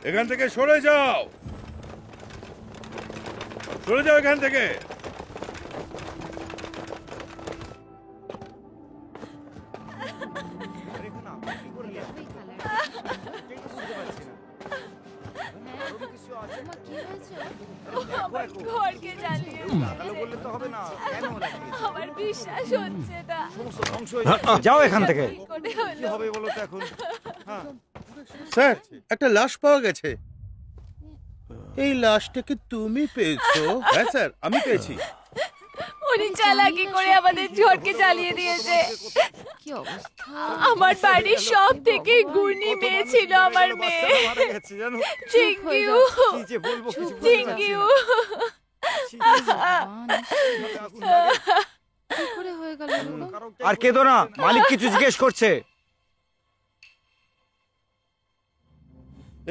এখান থেকে সরে যাও, সরে যাও এখান থেকে। যাও এখান থেকে। স্যার, একটা লাশ পাওয়া গেছে। এই লাশটাকে তুমি পেয়েছো? হ্যাঁ স্যার, আমি পেয়েছি। উনি চালাকি করে আমাদের ঝড়কে জ্বালিয়ে দিয়েছে। কি অবস্থা! আমার বাড়ির সব থেকে গুণী মেয়ে ছিল আমার মেয়ে। Thank you, thank you. কি করে হয়ে গেল এরকম? আর কেঁদো না, মালিক কিছু জিজ্ঞেস করছে।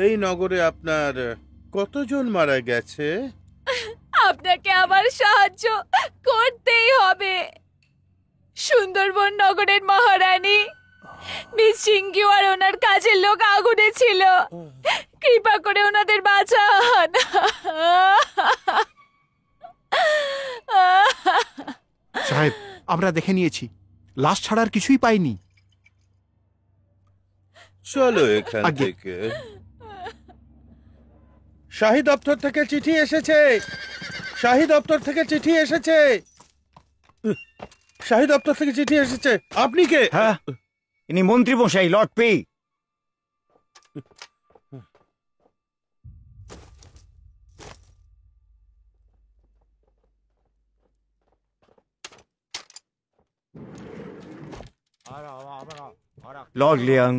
এই নগরে আপনার কতজন মারা গেছে? আপনাকে আমার সাহায্য করতেই হবে। সুন্দরবন নগরের মহারানী মিস সিংকিউ আর ওনার কাজের লোক আগুনে ছিল। কৃপা করে ওনাদের বাঁচান। সাহেব, আমরা দেখে নিয়েছি, লাশ ছাড়ার কিছুই পাইনি। চলো এখান আগে। থেকে। শাহী দপ্তর থেকে চিঠি এসেছে, শাহী দপ্তর থেকে চিঠি এসেছে, শাহী দপ্তর থেকে চিঠি এসেছে। আপনি কে? হ্যাঁ, ইনি মন্ত্রী মশাই, লর্ড পি। Lord Liang.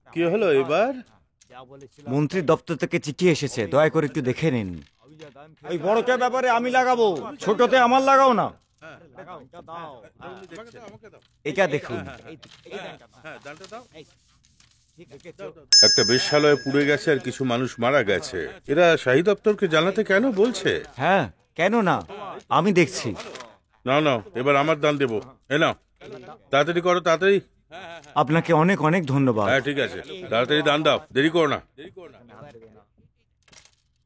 কি হলো এবার? মন্ত্রীর দপ্তর থেকে চিঠি এসেছে, দয়া করে একটু দেখে নিন। এই বড়টার ব্যাপারে আমি লাগাবো, ছোটতে আমার লাগাও না। এটা দেখুন। একটা বেশ্যালয় পুড়ে গেছে আর কিছু মানুষ মারা গেছে। এরা শাহী দপ্তরকে জানাতে কেন বলছে? হ্যাঁ, কেন না, আমি দেখছি। না না, এবার আমার দান দেবো। এ নাও, তাড়াতাড়ি করো, তাড়াতাড়ি। আপনাকে অনেক অনেক ধন্যবাদ। হ্যাঁ ঠিক আছে, তাড়াতাড়ি দান দাও, দেরি করো না।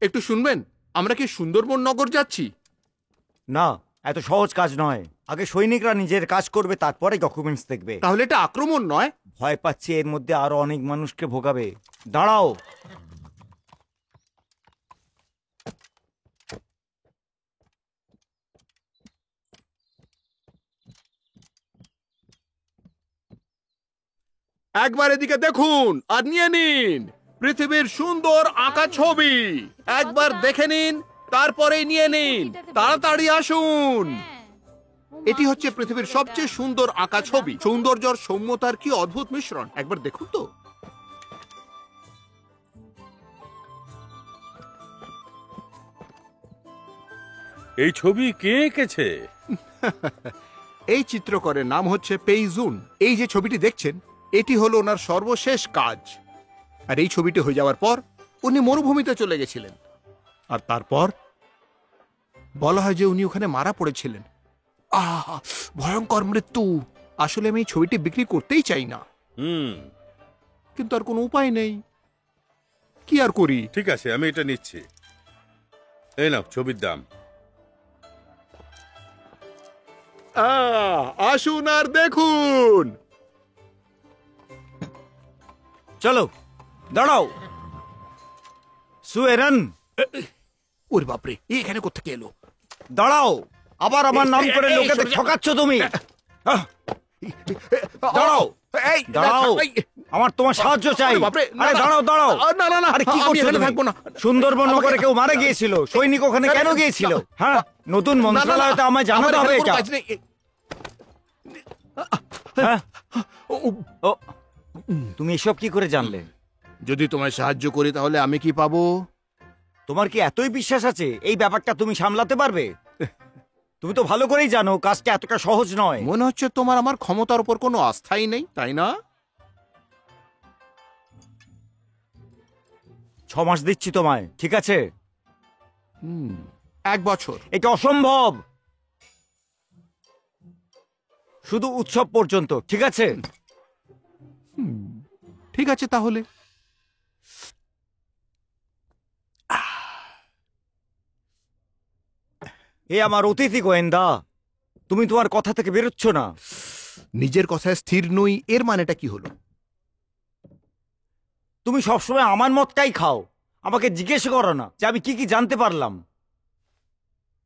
একটু শুনবেন, আমরা কি সুন্দরবন নগর যাচ্ছি? না, এত সহজ কাজ নয়। আগে সৈনিকরা নিজের কাজ করবে, তারপরে ডকুমেন্টস দেখবে। তাহলে এটা আক্রমণ নয়? ভয় পাচ্ছি এর মধ্যে আরো অনেক মানুষকে ভোগাবে। দাঁড়াও। একবার এদিকে দেখুন আর নিয়ে নিন পৃথিবীর সুন্দর আঁকা ছবি। একবার দেখে নিন, তারপরেই নিয়ে নিন। তাড়াতাড়ি আসুন। এটি হচ্ছে পৃথিবীর সবচেয়ে সুন্দর আঁকা ছবি। সৌন্দর্য আর সৌম্যতার কি অদ্ভুত মিশ্রণ, একবার দেখুন তো। এই ছবি কে এঁকেছে? এই চিত্রকরের নাম হচ্ছে পেইজুন। এই যে ছবিটি দেখছেন, এটি হলো ওনার সর্বশেষ কাজ। আর এই ছবিটি হয়ে যাওয়ার পর উনি মরুভূমিতে চলে গেছিলেন। আর তারপর বলা হয় যে উনি ওখানে মারা পড়েছিলেন। আহা, ভয়ঙ্কর মৃত্যু। আসলে আমি এই ছবিটি বিক্রি করতেই চাই না, কিন্তু আর কোনো উপায় নেই। কি আর করি? ঠিক আছে, আমি এটা নিচ্ছি। এই নাও ছবির দাম। আসুন আর দেখুন। চলো, দাঁড়াও। সুয়েরান, ওরে বাপরে, এখানে কোত্থেকে এলো? দাঁড়াও। আবার আমার নাম করে লোকেদের ঠকাচ্ছ তুমি। দাঁড়াও, এই দাঁড়াও, আমার তোমার সাহায্য চাই। আরে দাঁড়াও, দাঁড়াও। না না না, আরে কি আমি করছো এখানে তুমি? থাকবো না। সুন্দরবন নগরে কেউ মারা গিয়েছিল, সৈনিক ওখানে কেন গিয়েছিল? হ্যাঁ, নতুন মন্ত্রণালয়তে আমায় জানাতে হবে এটা। হ্যাঁ, ও, তুমি এসব কি করে জানলে? যদি তোমায় সাহায্য করি তাহলে আমি কি পাবো? তোমার কি এতই বিশ্বাস আছে এই ব্যাপারটা তুমি সামলাতে পারবে? তুমি তো ভালো করেই জানো কাজটা এতটা সহজ নয়। মনে হচ্ছে তোমার আমার ক্ষমতার উপর কোনো আস্থাই নেই, তাই না? 6 মাস দিচ্ছি তোমায়, ঠিক আছে? 1 বছর। এটা অসম্ভব। শুধু উৎসব পর্যন্ত, ঠিক আছে? ঠিক আছে তাহলে। এ আমার অতিথি গোয়েন্দা, তুমি তোমার কথা থেকে বেরোচ্ছ না। নিজের কথায় স্থির নই এর মানেটা কি হলো? তুমি সবসময় আমার মতটাই খাও, আমাকে জিজ্ঞেস করো না যে আমি কি কি জানতে পারলাম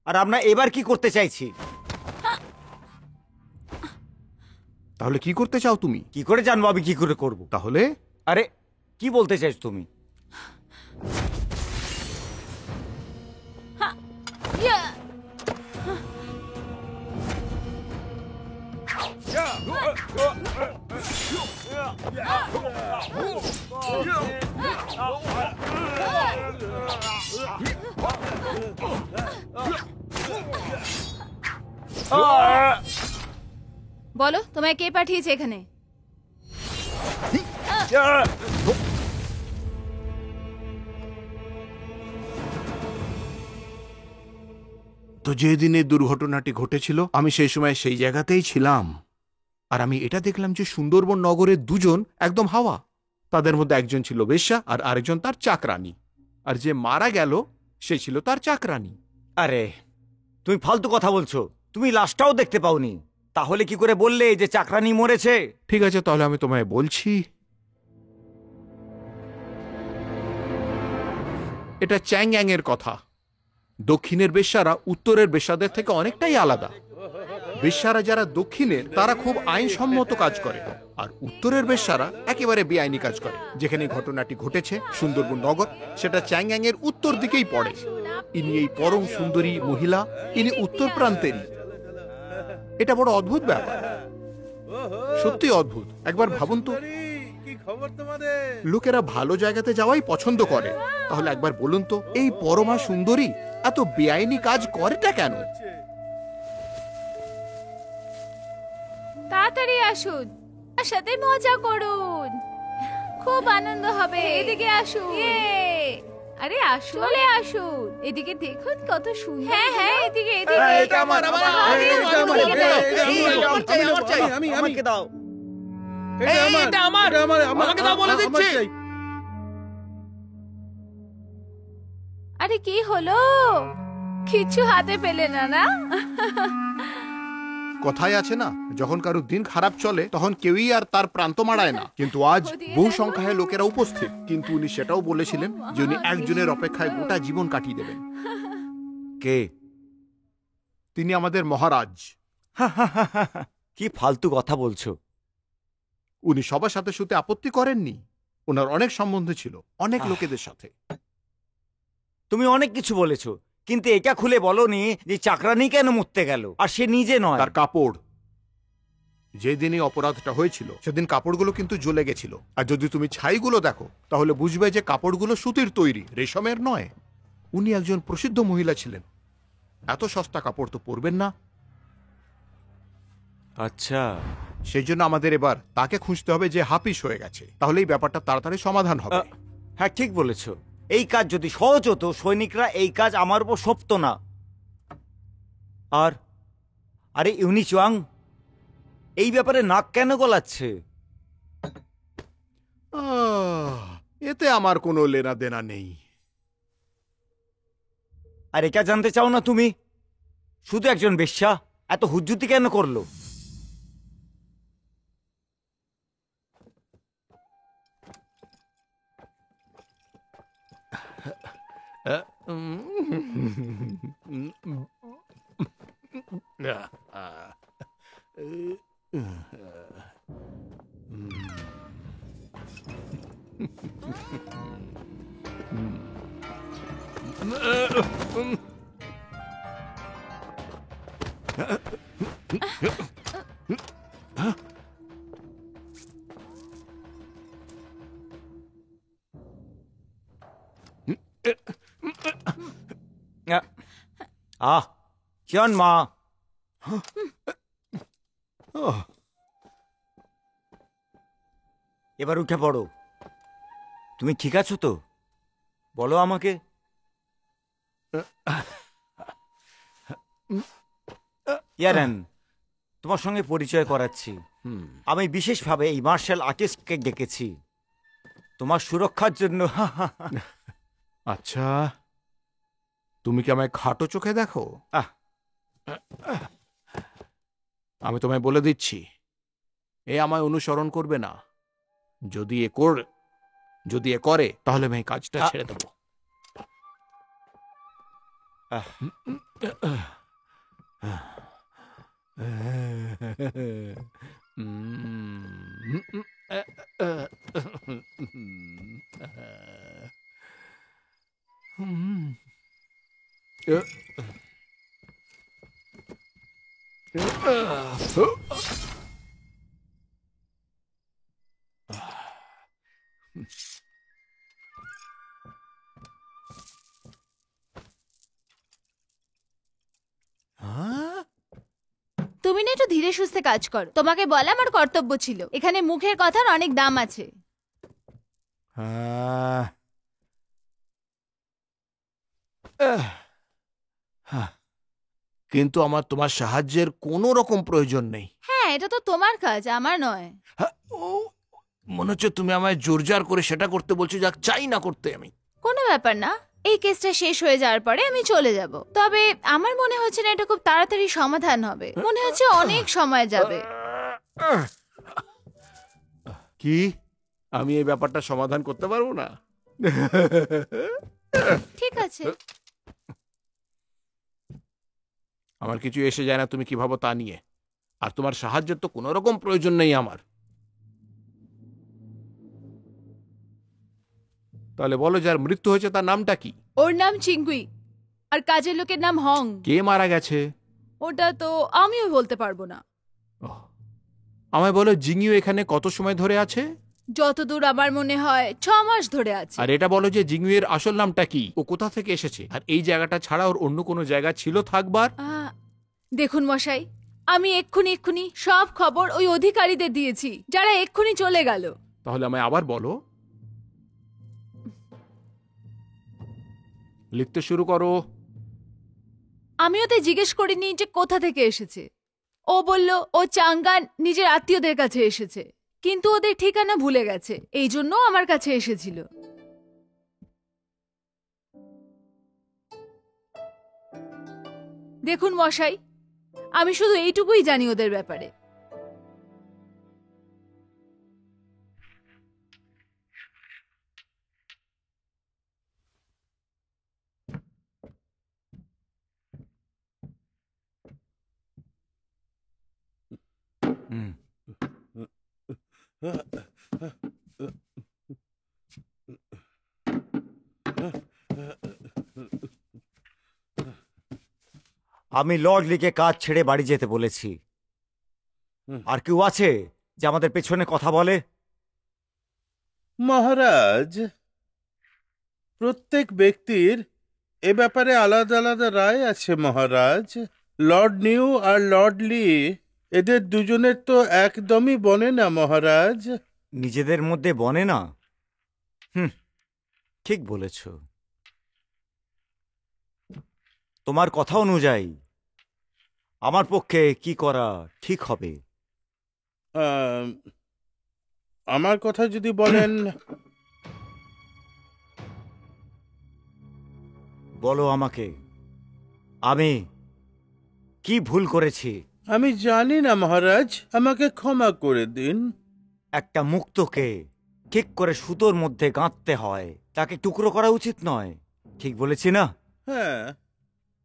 আর আমরা এবার কি করতে চাইছি। তাহলে কি করতে চাও তুমি? কি করে জানবো আমি কি করে করব? তাহলে আরে কি বলতে চাইছ তুমি? ইয়া! বলো তোমায় কে পাঠিয়েছে এখানে? তো যেদিন এই দুর্ঘটনাটি ঘটেছিল আমি সেই সময় সেই জায়গাতেই ছিলাম। আর আমি এটা দেখলাম যে সুন্দরবন নগরের দুজন একদম হাওয়া। তাদের মধ্যে একজন ছিল বেশ্যা আর আরেকজন তার চাকরানী। আর যে মারা গেল সে ছিল তার চাকরানী। আরে তুমি ফালতু কথা বলছো, তুমি লাশটাও দেখতে পাওনি, তাহলে কি করে বললে যে চাকরানী মরেছে? ঠিক আছে তাহলে আমি তোমায় বলছি। এটা চ্যাংয়াং এর কথা। দক্ষিণের বেশ্যারা উত্তরের বেশ্যাদের থেকে অনেকটাই আলাদা। বেশ্যারা যারা দক্ষিণের তারা খুব আইনসম্মত কাজ করে, আর উত্তরের বেশ্যারা একেবারে বেআইনি কাজ করে। যেখানে ঘটনাটি ঘটেছে সুন্দরবন নগর, সেটা চ্যাংয়াং এর উত্তর দিকেই পড়ে। ইনি এই পরম সুন্দরী মহিলা, ইনি উত্তর প্রান্তেরই। এটা বড় অদ্ভুত ব্যাপার, সত্যি অদ্ভুত। একবার ভাবুন তো, কি খবর তোমাদের? লোকেরা ভালো জায়গাতে যাওয়াই পছন্দ করে, তাহলে একবার বলুন তো এই পরমা সুন্দরী এত বেআইনি কাজ করেটা কেন? তাড়াতাড়ি আসুন, আমার সাথে মজা করুন, খুব আনন্দ হবে। এদিকে আসুন। আরে আসুন, চলে আসুন, এদিকে দেখুন কত সুন্দর। হ্যাঁ হ্যাঁ, এদিকে এদিকে। এটা আমার, আমাকে দাও। এটা আমার, আমাকে দাও বলে দিচ্ছি। আরে কি হলো, কিছু হাতে পেলে না না? কথায় আছে না, যখন কারোর দিন খারাপ চলে তখন কেউই আর তার প্রান্ত মাড়ায় না। কিন্তু আজ বহু সংখ্যায় লোকেরা উপস্থিত, কিন্তু উনি সেটাও বলেছিলেন যে উনি একজনের অপেক্ষায় গোটা জীবন কাটিয়ে দেবেন। কে? তিনি আমাদের মহারাজ। কি ফালতু কথা বলছো? উনি সবার সাথে শুতে আপত্তি করেননি। ওনার অনেক সম্বন্ধ ছিল অনেক লোকেদের সাথে। তুমি অনেক কিছু বলেছো, কিন্তু এটা খুলে বলনি যে চাকরানী কেন মরতে গেল, আর সে নিজে নয়। তার কাপড়, যেদিন এই অপরাধটা হয়েছিল সেদিন কাপড়গুলো কিন্তু জ্বলে গেছিল। আর যদি তুমি ছাইগুলো দেখো তাহলে বুঝবে যে কাপড়গুলো সুতির তৈরি, রেশমের নয়। উনি একজন প্রসিদ্ধ মহিলা ছিলেন, এত সস্তা কাপড় তো পরবেন না। আচ্ছা, সেই জন্য আমাদের এবার তাকে খুঁজতে হবে যে হাপিস হয়ে গেছে, তাহলে এই ব্যাপারটা তাড়াতাড়ি সমাধান হবে। হ্যাঁ ঠিক বলেছো। এই কাজ যদি সহজ হতো সৈনিকরা এই কাজ আমার উপর সঁপত না। আর আরে ইউনি চুয়াং এই ব্যাপারে নাক কেন গলাচ্ছে? এতে আমার কোনো লেনা দেনা নেই। আর এটা জানতে চাও না তুমি শুধু একজন বেশ্যা এত হুজ্জুতি কেন করলো? আহ কিয়ন মা, এবার উঠে পড়ো। তুমি ঠিক আছো তো? বলো আমাকে। ইয়ারেন, তোমার সঙ্গে পরিচয় করাচ্ছি। আমি বিশেষভাবে এই মার্শাল আর্টিস্টকে ডেকেছি। তোমার সুরক্ষার জন্য। আচ্ছা, তুমি কি আমায় খাটো চোখে দেখো? আহ, আমি তোমায় বলে দিচ্ছি, এ আমায় অনুসরণ করবে না। যদি এ করে তাহলে আমি এই কাজটা ছেড়ে দেবো। আহ, তুমি না একটু ধীরে সুস্থে কাজ করো। তোমাকে বলা আমার কর্তব্য ছিল। এখানে মুখের কথার অনেক দাম আছে। আহ, আহ, কিন্তু আমার তোমার সাহায্যের কোনো রকম প্রয়োজন নেই। হ্যাঁ, এটা তো তোমার কাজ, আমার নয়। হ্যাঁ, মনে হচ্ছে তুমি আমায় জোরজার করে সেটা করতে বলছো যা চাই না করতে আমি। কোনো ব্যাপার না, এই কেসটা শেষ হয়ে যাওয়ার পরে আমি চলে যাব। তবে আমার মনে হচ্ছে না এটা খুব তাড়াতাড়ি সমাধান হবে। মনে হচ্ছে অনেক সময় যাবে। কি আমি এই ব্যাপারটা সমাধান করতে পারবো না? ঠিক আছে। আমার কিছু এসে যায় না তুমি কি ভাবো তা নিয়ে। আর তোমার সাহায্যের তো কোনো রকম প্রয়োজন নেই আমার। তাহলে বলো, যার মৃত্যু হয়েছে তার নামটা কি? ওর নাম চিঙ্গুই, আর কাজের লোকের নাম হং। কে মারা গেছে? ওটা তো আমিও বলতে পারবো না। ওহ, আমায় বলো, জিংইউ এখানে কত সময় ধরে আছে? যতদূর আমার মনে হয় 6 মাস ধরে আছে। আর এটা বলো যে জিংইউ এর আসল নামটা কি, ও কোথা থেকে এসেছে, আর এই জায়গাটা ছাড়া ওর অন্য কোনো জায়গা ছিল থাকবার? দেখুন মশাই, আমি এক্ষুনি সব খবর ওই অধিকারীদের দিয়েছি, যারা এক্ষুনি চলে গেল। তাহলে আমায় আবার বলো, লিখতে শুরু করো। আমি ওতে জিজ্ঞেস করিনি যে কোথা থেকে এসেছে। ও বলল ও চাঙ্গান নিজের আত্মীয়দের কাছে এসেছে, কিন্তু ওদের ঠিকানা ভুলে গেছে, এই জন্য আমার কাছে এসেছিল। দেখুন মশাই, আমি শুধু এইটুকুই জানি ওদের ব্যাপারে। হুম। আমি লর্ড লিকে কাজ ছেড়ে বাড়ি যেতে বলেছি। আর কেউ আছে যে আমাদের পেছনে কথা বলে? মহারাজ, প্রত্যেক ব্যক্তির এ ব্যাপারে আলাদা আলাদা রায় আছে মহারাজ। লর্ড নিউ আর লর্ড লি, এদের দুজনের তো একদমই বনে না মহারাজ। নিজেদের মধ্যে বনে না? ঠিক বলেছ। তোমার কথা অনুযায়ী আমার পক্ষে কি করা ঠিক হবে? আমার কথা যদি বলেন, বলো আমাকে, আমি কি ভুল করেছি? আমি জানি না মহারাজ, আমাকে ক্ষমা করে দিন। একটা মুক্তকে ঠিক করে সুতোর মধ্যে গাঁথতে হয়, তাকে টুকরো করা উচিত নয়। ঠিক বলেছি না? হ্যাঁ,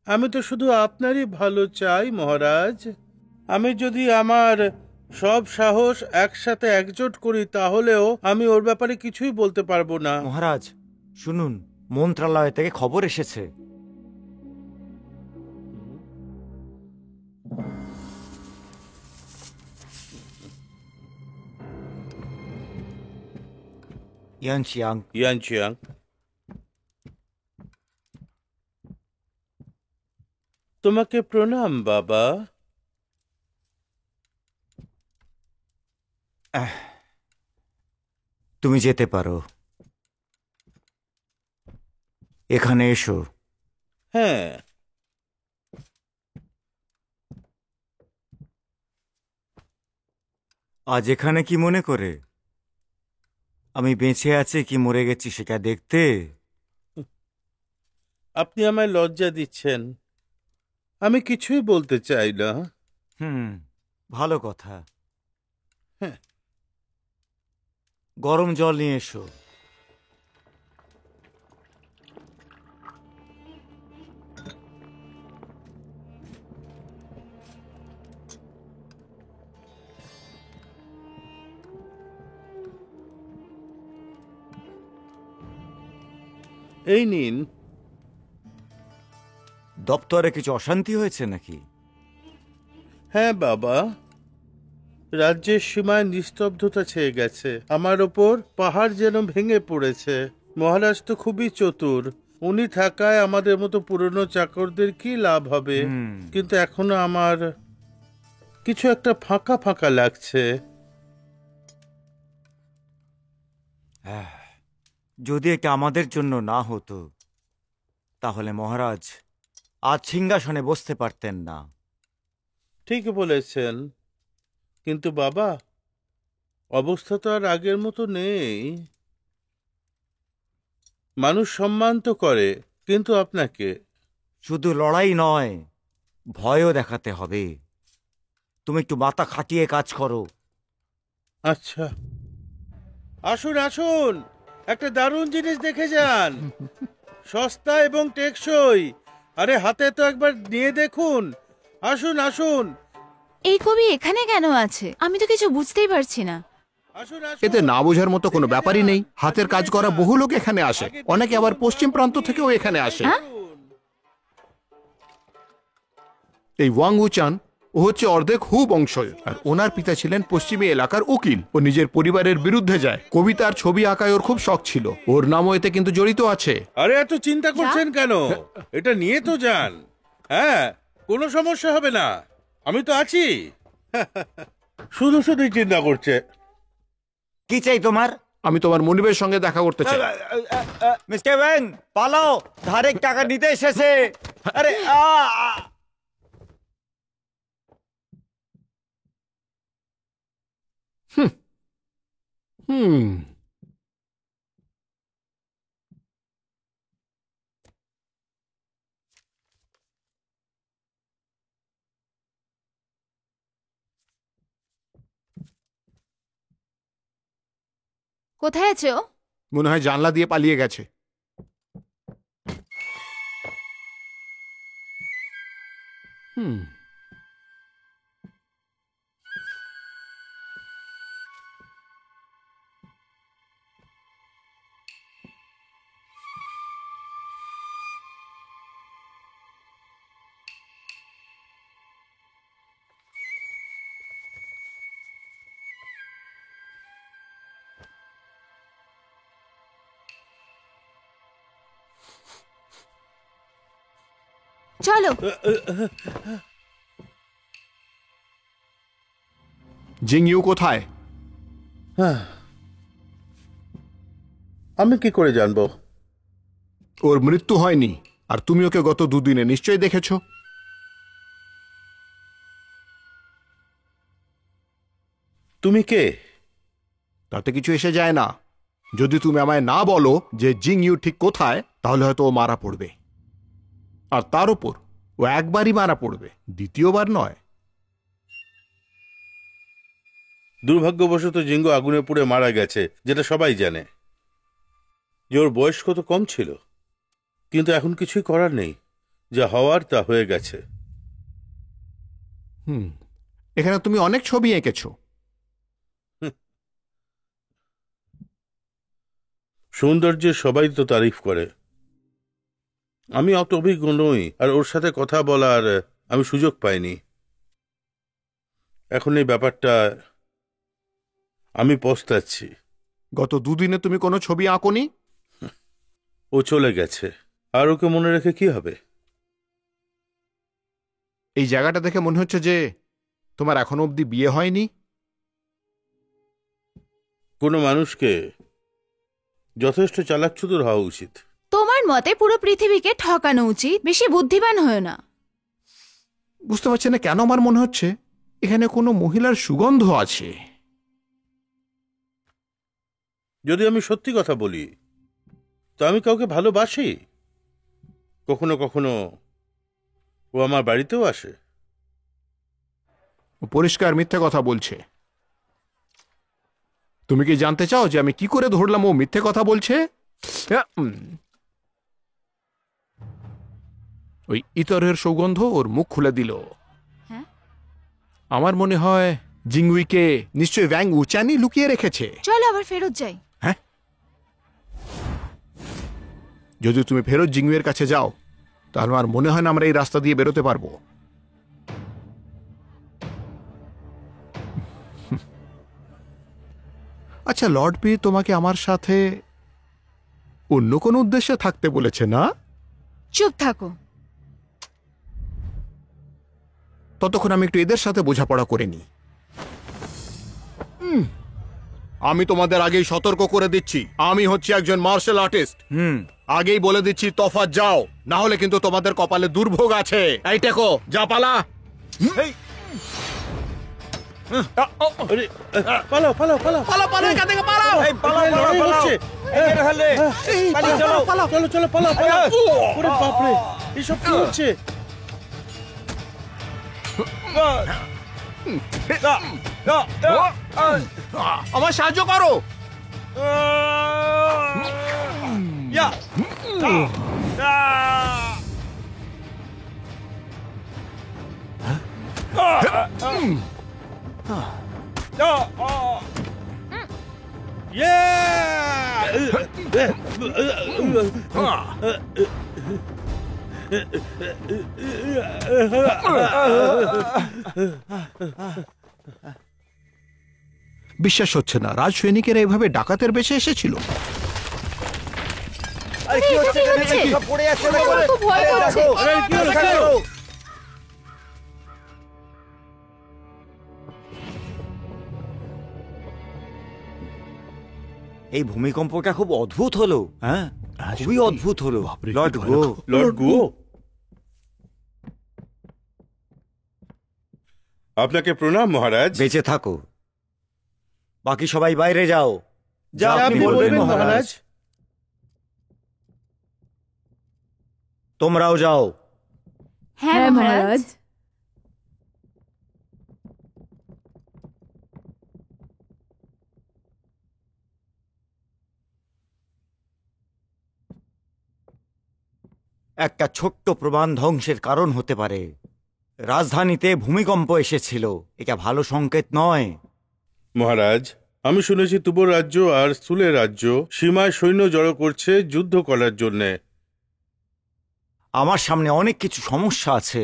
আমি তো শুধু আপনারই ভালো চাই মহারাজ। আমি যদি আমার সব সাহস একসাথে একজোট করি, তাহলেও আমি ওর ব্যাপারে কিছুই বলতে পারবো না। মহারাজ শুনুন, মন্ত্রণালয় থেকে খবর এসেছে। ইয়ানচিয়াং, ইয়ানচিয়াং, তোমাকে প্রণাম বাবা। তুমি যেতে পারো। এখানে এসো। হ্যাঁ, আজ এখানে কি মনে করে? আমি বেঁচে আছি কি মরে গেছি সেটা দেখতে? আপনি আমায় লজ্জা দিচ্ছেন। আমি কিছুই বলতে চাই না। ভালো কথা। হ্যাঁ। গরম জল নিয়ে এসো। এই নিন। দপ্তরে কিছু অশান্তি হয়েছে নাকি? হ্যাঁ বাবা, রাজ্যের সীমায় নিস্তব্ধতা ছেয়ে গেছে। আমার ওপর পাহাড় যেন ভেঙে পড়েছে। মহারাজ তো খুবই চতুর। উনি থাকায় আমাদের মতো পুরনো চাকরদের কি লাভ হবে? কিন্তু এখনো আমার কিছু একটা ফাঁকা ফাঁকা লাগছে। যদি এটা আমাদের জন্য না হতো তাহলে মহারাজ আজ সিংহাসনে বসতে পারতেন না। ঠিক বলেছেন, কিন্তু বাবা অবস্থা তো আর আগের মতো নেই। মানুষ সম্মান তো করে, কিন্তু আপনাকে শুধু লড়াই নয়, ভয়ও দেখাতে হবে। তুমি একটু মাথা খাটিয়ে কাজ করো। আচ্ছা, আসুন আসুন, একটা দারুণ জিনিস দেখে যান। সস্তা এবং টেকসই। আরে হাতে তো একবার নিয়ে দেখুন। আসুন আসুন এই কবি এখানে কেন আছে? আমি তো কিছু বুঝতেই পারছি না। আসুন এতে না বোঝার মতো কোনো ব্যাপারই নেই। হাতের কাজ করা বহু লোক এখানে আসে, অনেকে আবার পশ্চিম প্রান্ত থেকেও এখানে আসে। এই ওয়াং উচান ও হচ্ছে অর্ধেক হু বংশীয়, আর ওনার পিতা ছিলেন পশ্চিমী এলাকার উকিল। ও নিজের পরিবারের বিরুদ্ধে যায়। কবিতার ছবি আঁকায় ওর খুব শখ ছিল। ওর নামও এতে কিন্তু জড়িত আছে। আরে এত চিন্তা করছেন কেন? এটা নিয়ে তো যান। হ্যাঁ, কোনো সমস্যা হবে না, আমি তো আছি। শুধু শুধুই চিন্তা করছে। কি চাই তোমার? আমি তোমার মনিবের সঙ্গে দেখা করতে চাই। মিস্টার ওয়েং, পালাও, ধারেক টাকা নিতে এসেছে। আরে হুম কোথায় আছো? মনে হয় জানলা দিয়ে পালিয়ে গেছে। হুম চলো। জিং ইউ কোথায়? আমি কি করে জানবো? ওর মৃত্যু হয়নি, আর তুমি ওকে গত দুদিনে নিশ্চয়ই দেখেছ। তুমি কে? তাতে কিছু এসে যায় না। যদি তুমি আমায় না বলো যে জিং ইউ ঠিক কোথায়, তাহলে হয়তো ও মারা পড়বে। আর তার উপর ও একবারই মারা পড়বে, দ্বিতীয়বার নয়। দুর্ভাগ্যবশত জিঙ্গো আগুনে পুড়ে মারা গেছে, যেটা সবাই জানে। যে ওর বয়স কত কম ছিল, কিন্তু এখন কিছুই করার নেই। যা হওয়ার তা হয়ে গেছে। এখানে তুমি অনেক ছবি এঁকেছো। সৌন্দর্যের সবাই তো তারিফ করে। আমি অত অভিজ্ঞ নই, আর ওর সাথে কথা বলার আমি সুযোগ পাইনি। এখন এই ব্যাপারটা আমি পস্তাচ্ছি। গত দুদিনে তুমি কোনো ছবি আঁকোনি? ও চলে গেছে, আর ওকে মনে রেখে কি হবে? এই জায়গাটা দেখে মনে হচ্ছে যে তোমার এখনো অবধি বিয়ে হয়নি। কোনো মানুষকে যথেষ্ট চালাকচতুর হওয়া উচিত। তোমার মতে পুরো পৃথিবীকে ঠকানো উচিত, বেশি বুদ্ধিমান হয়েও না। বুঝতে পারছি না কেন আমার মনে হচ্ছে এখানে কোনো মহিলার সুগন্ধ আছে। যদি আমি সত্যি কথা বলি তো আমি কাউকে ভালোবাসি। কখনো কখনো ও আমার বাড়িতেও আসে। ও পরিষ্কার মিথ্যে কথা বলছে। তুমি কি জানতে চাও যে আমি কি করে ধরলাম ও মিথ্যে কথা বলছে? ওই ইতরের সৌগন্ধ ওর মুখ খুলে দিল। হ্যাঁ? আমার মনে হয় জিংউইকে নিশ্চয়ই ব্যাং উচানি লুকিয়ে রেখেছে। চলো আবার ফেরত যাই। হ্যাঁ, যদি তুমি ফেরত জিংউইয়ের কাছে যাও তাহলে আমার মনে হয় না আমরা এই রাস্তা দিয়ে বেরোতে পারবো। আচ্ছা, লর্ড পি তোমাকে আমার সাথে অন্য কোনো উদ্দেশ্যে থাকতে বলেছে না? চুপ থাকো। ততক্ষণ আমি একটু এদের সাথে বোঝাপড়া করে নিই। আমি তোমাদের আগেই সতর্ক করে দিচ্ছি, আমি হচ্ছি একজন মার্শাল আর্টিস্ট। আগেই বলে দিচ্ছি, তফাৎ যাও, না হলে কিন্তু তোমাদের কপালে দুর্ভোগ আছে। এই টেকো, যা পালা। আরে, পালাও পালাও পালাও পালা পালা, এখান থেকে পালাও। এই পালাও, এই পালাও, লড়াই পালাও। হচ্ছে। এই বের হলে। পালিয়ে চলো। চলো চলো পালাও পালাও। ওরে বাপরে, এসব কি হচ্ছে? আমার সাহায্য করো। বিশ্বাস হচ্ছে না, রাজ সৈনিকেরা এভাবে ডাকাতের বেশে এসেছিল। আরে কি হচ্ছে এখানে? হচ্ছে? সব পড়ে যাচ্ছে না? আমার খুব ভয় আরে করছে। দেখো, আরে কি হলো, কি হলো? এই ভূমিকম্পটা খুব অদ্ভুত হলো। হ্যাঁ, খুবই অদ্ভুত হলো। লর্ড গো, লর্ড গো, আপনাকে প্রণাম মহারাজ। বেঁচে থাকো। বাকি সবাই বাইরে যাও। যা যা আপনি বলবেন মহারাজ। তোমরাও যাও। হ্যাঁ মহারাজ। একটা ছোট্ট প্রমাণ ধ্বংসের কারণ হতে পারে। রাজধানীতে ভূমিকম্প এসেছিল, এটা ভালো সংকেত নয়। মহারাজ, আমি শুনেছি তুবর রাজ্য আর সুলের রাজ্য সীমায় সৈন্য জড়ো করছে যুদ্ধ করার জন্যে। আমার সামনে অনেক কিছু সমস্যা আছে।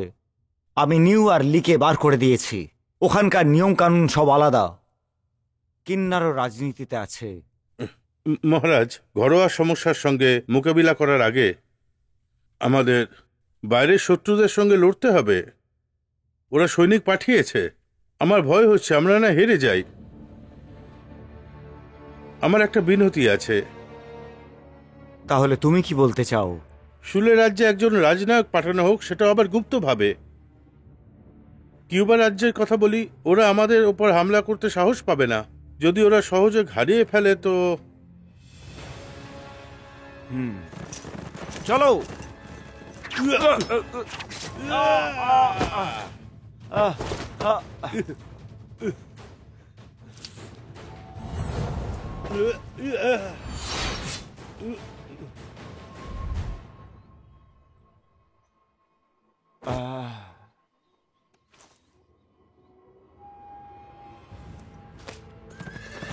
আমি নিউ আর লিকে বার করে দিয়েছি। ওখানকার নিয়ম কানুন সব আলাদা। কিন্নারও রাজনীতিতে আছে। মহারাজ, ঘরোয়া সমস্যার সঙ্গে মোকাবিলা করার আগে আমাদের বাইরের শত্রুদের সঙ্গে লড়তে হবে। ওরা সৈনিক পাঠিয়েছে। আমার ভয় হচ্ছে আমরা না হেরে যাই। আমার একটা বিনতি আছে। তাহলে তুমি কি বলতে চাও? সুলে রাজ্যে একজন রাজনায়ক পাঠানো হোক, সেটা আবার গুপ্তভাবে। কিউবা রাজ্যের কথা বলি, ওরা আমাদের ওপর হামলা করতে সাহস পাবে না। যদি ওরা সহজে হারিয়ে ফেলে তো চলো।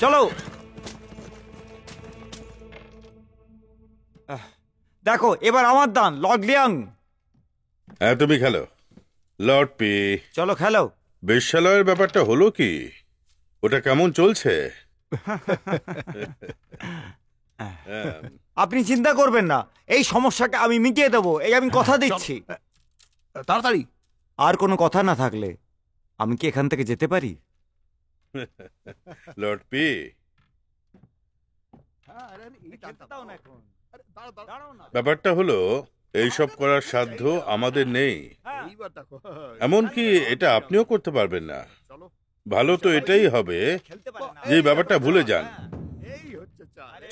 চলো। দেখো, এবার আমার দান, লর্ড লিয়াং। হ্যাঁ, তুমি খেলো। লর্ড পি, চলো খেলো। বেশ্যালয়ের ব্যাপারটা হলো কি? ওটা কেমন চলছে? আপনি চিন্তা করবেন না, এই সমস্যাটা আমি মিটিয়ে দেবো, এই আমি কথা দিচ্ছি। তাড়াতাড়ি। আর কোনো কথা না থাকলে আমি কি এখান থেকে যেতে পারি? লর্ড পি, ব্যাপারটা হলো এইসব করার সাধ্য আমাদের নেই। এমনকি এটা আপনিও করতে পারবেন না। ভালো তো এটাই হবে যে ব্যাপারটা ভুলে যান।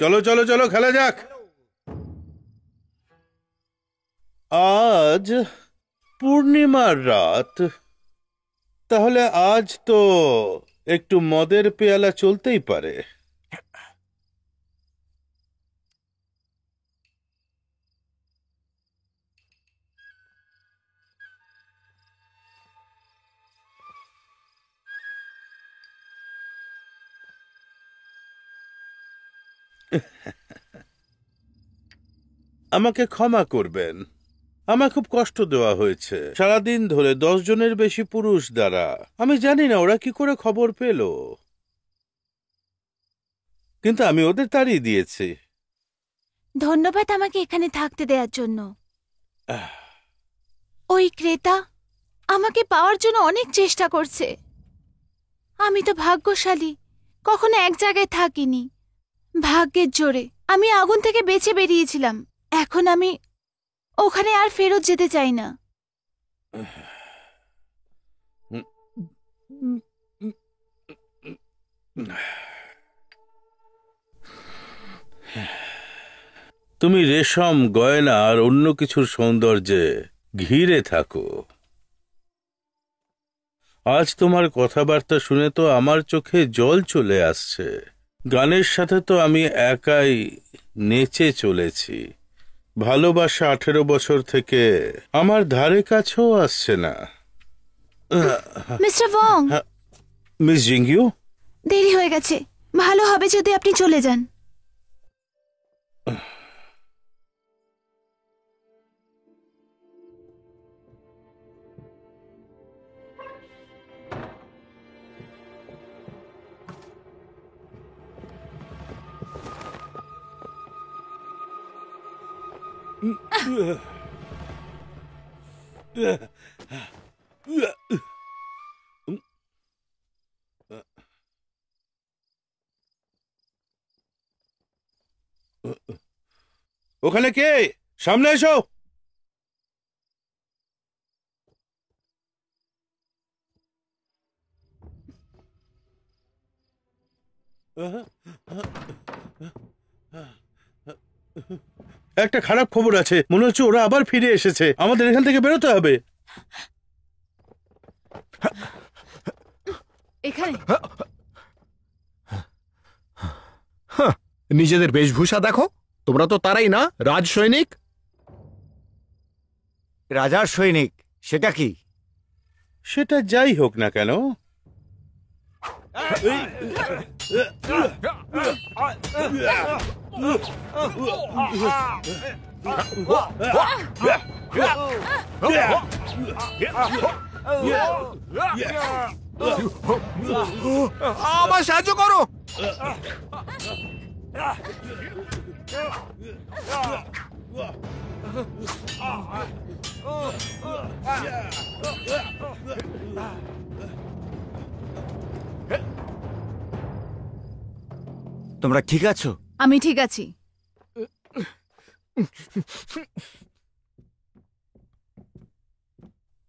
চলো চলো চলো, খেলা যাক। আজ পূর্ণিমার রাত, তাহলে আজ তো একটু মদের পেয়ালা চলতেই পারে। আমাকে ক্ষমা করবেন, আমার খুব কষ্ট দেওয়া হয়েছে সারাদিন ধরে 10 জনের বেশি পুরুষ দ্বারা। আমি জানি না ওরা কি করে খবর পেল, কিন্তু আমি ওদের তাড়িয়ে দিয়েছি। ধন্যবাদ আমাকে এখানে থাকতে দেওয়ার জন্য। ওই ক্রেতা আমাকে পাওয়ার জন্য অনেক চেষ্টা করছে। আমি তো ভাগ্যশালী, কখনো এক জায়গায় থাকিনি। ভাগ্যের জোরে আমি আগুন থেকে বেঁচে বেরিয়েছিলাম। এখন আমি ওখানে আর ফেরত যেতে চাই না। তুমি রেশম, গয়না আর অন্য কিছুর সৌন্দর্যে ঘিরে থাকো। আজ তোমার কথাবার্তা শুনে তো আমার চোখে জল চলে আসছে। গানের সাথে তো আমি একাই নেচে চলেছি। ভালোবাসা 18 বছর থেকে আমার ধারে কাছেও আসছে না। মিস্টার ওয়ং, মিস জিঙ্গিউ, দেরি হয়ে গেছে। ভালো হবে যদি আপনি চলে যান। ওখানে কে? সামনে এসো। একটা খারাপ খবর আছে, মনে হচ্ছে ওরা আবার ফিরে এসেছে। আমাদের এখান থেকে বেরোতে হবে। এখানে নিজেদের বেশভূষা দেখো, তোমরা তো তারাই না, রাজ সৈনিক। রাজার সৈনিক সেটা কি? সেটা যাই হোক না কেন, আমার সাহায্য করো। তোমরা ঠিক আছো? আমি ঠিক আছি।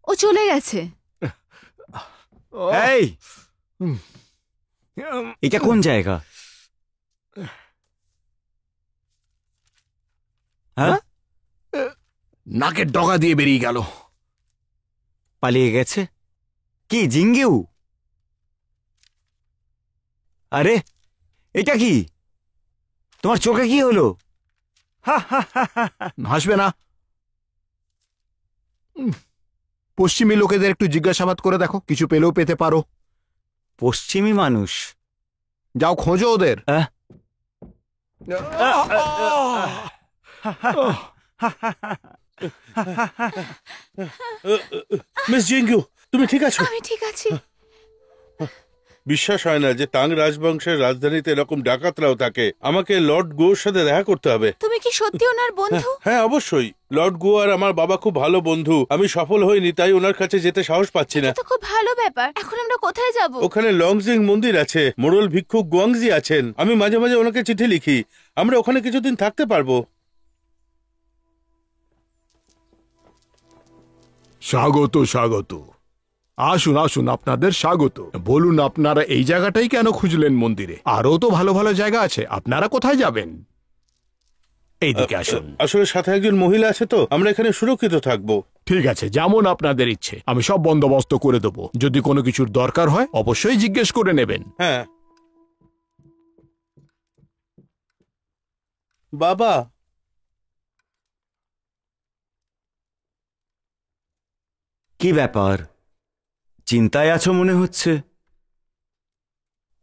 ও চলে গেছে। এই, এটা কোন জায়গা? হ্যাঁ, নাকের ডগা দিয়ে বেরিয়ে গেল। পালিয়ে গেছে? কি জিঙ্গিউ? আরে এটা কি? তোমার চোখে কি হলো? হাসবে না। পশ্চিমী লোকেদের একটু জিজ্ঞাসাবাদ করে দেখো, কিছু পেলেও পেতে পারো। পশ্চিমী মানুষ? যাও খোঁজো ওদের। মিস জিঙ্গু, তুমি ঠিক আছো? আমি ঠিক আছি। বিশ্বাস হয় না যে তাং রাজবংশের রাজধানীতে এরকম ডাকাতরাও থাকে। আমাকে লর্ড গোর সাথে দেখা করতে হবে। তুমি কি সত্যি ওনার বন্ধু? হ্যাঁ, অবশ্যই। লর্ড গো আর আমার বাবা খুব ভালো বন্ধু। আমি সফল হইনি, তাই ওনার কাছে যেতে সাহস পাচ্ছি না। তো খুব ভালো ব্যাপার। এখন আমরা কোথায় যাব? ওখানে লংজিং মন্দির আছে, মোড়ল ভিক্ষুক গুয়াংজি আছেন। আমি মাঝে মাঝে ওনাকে চিঠি লিখি। আমরা ওখানে কিছুদিন থাকতে পারবো। স্বাগত স্বাগত। আসুন আসুন, আপনাদের স্বাগত। বলুন, আপনারা এই জায়গাটাই কেন খুঁজলেন মন্দিরে? আরও তো ভালো ভালো জায়গা আছে, আপনারা কোথায় যাবেন? এইদিকে আসুন। আসলে সাথে একজন মহিলা আছে, তো আমরা এখানে সুরক্ষিত থাকবো। ঠিক আছে, যেমন আপনাদের ইচ্ছে, আমি সব বন্দোবস্ত করে দেবো। যদি কোনো কিছুর দরকার হয় অবশ্যই জিজ্ঞেস করে নেবেন। হ্যাঁ বাবা, কি ব্যাপার, চিন্তায় আছো মনে হচ্ছে?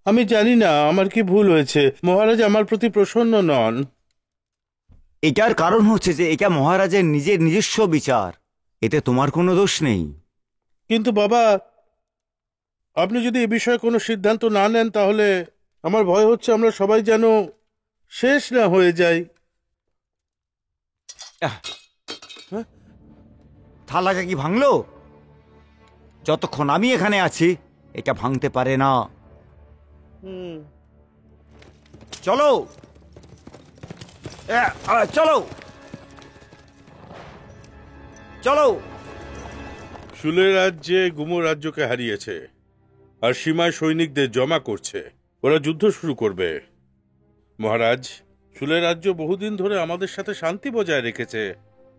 আমি জানি না আমার কি ভুল হয়েছে। মহারাজ আমার প্রতি প্রসন্ন নন। এটার কারণ হচ্ছে যে এটা মহারাজের নিজের নিজস্ব বিচার, এতে তোমার কোনো দোষ নেই। কিন্তু বাবা, আপনি যদি এ বিষয়ে কোনো সিদ্ধান্ত না নেন তাহলে আমার ভয় হচ্ছে আমরা সবাই যেন শেষ না হয়ে যাই। থালাটা কি ভাঙলো? যতক্ষণ আমি এখানে আছি এটা ভাঙতে পারে না। চলো চলো চলো। শুলের রাজ্যে গুমো রাজ্যকে হারিয়েছে আর সীমায় সৈনিকদের জমা করছে। ওরা যুদ্ধ শুরু করবে। মহারাজ, শুলের রাজ্য বহুদিন ধরে আমাদের সাথে শান্তি বজায় রেখেছে,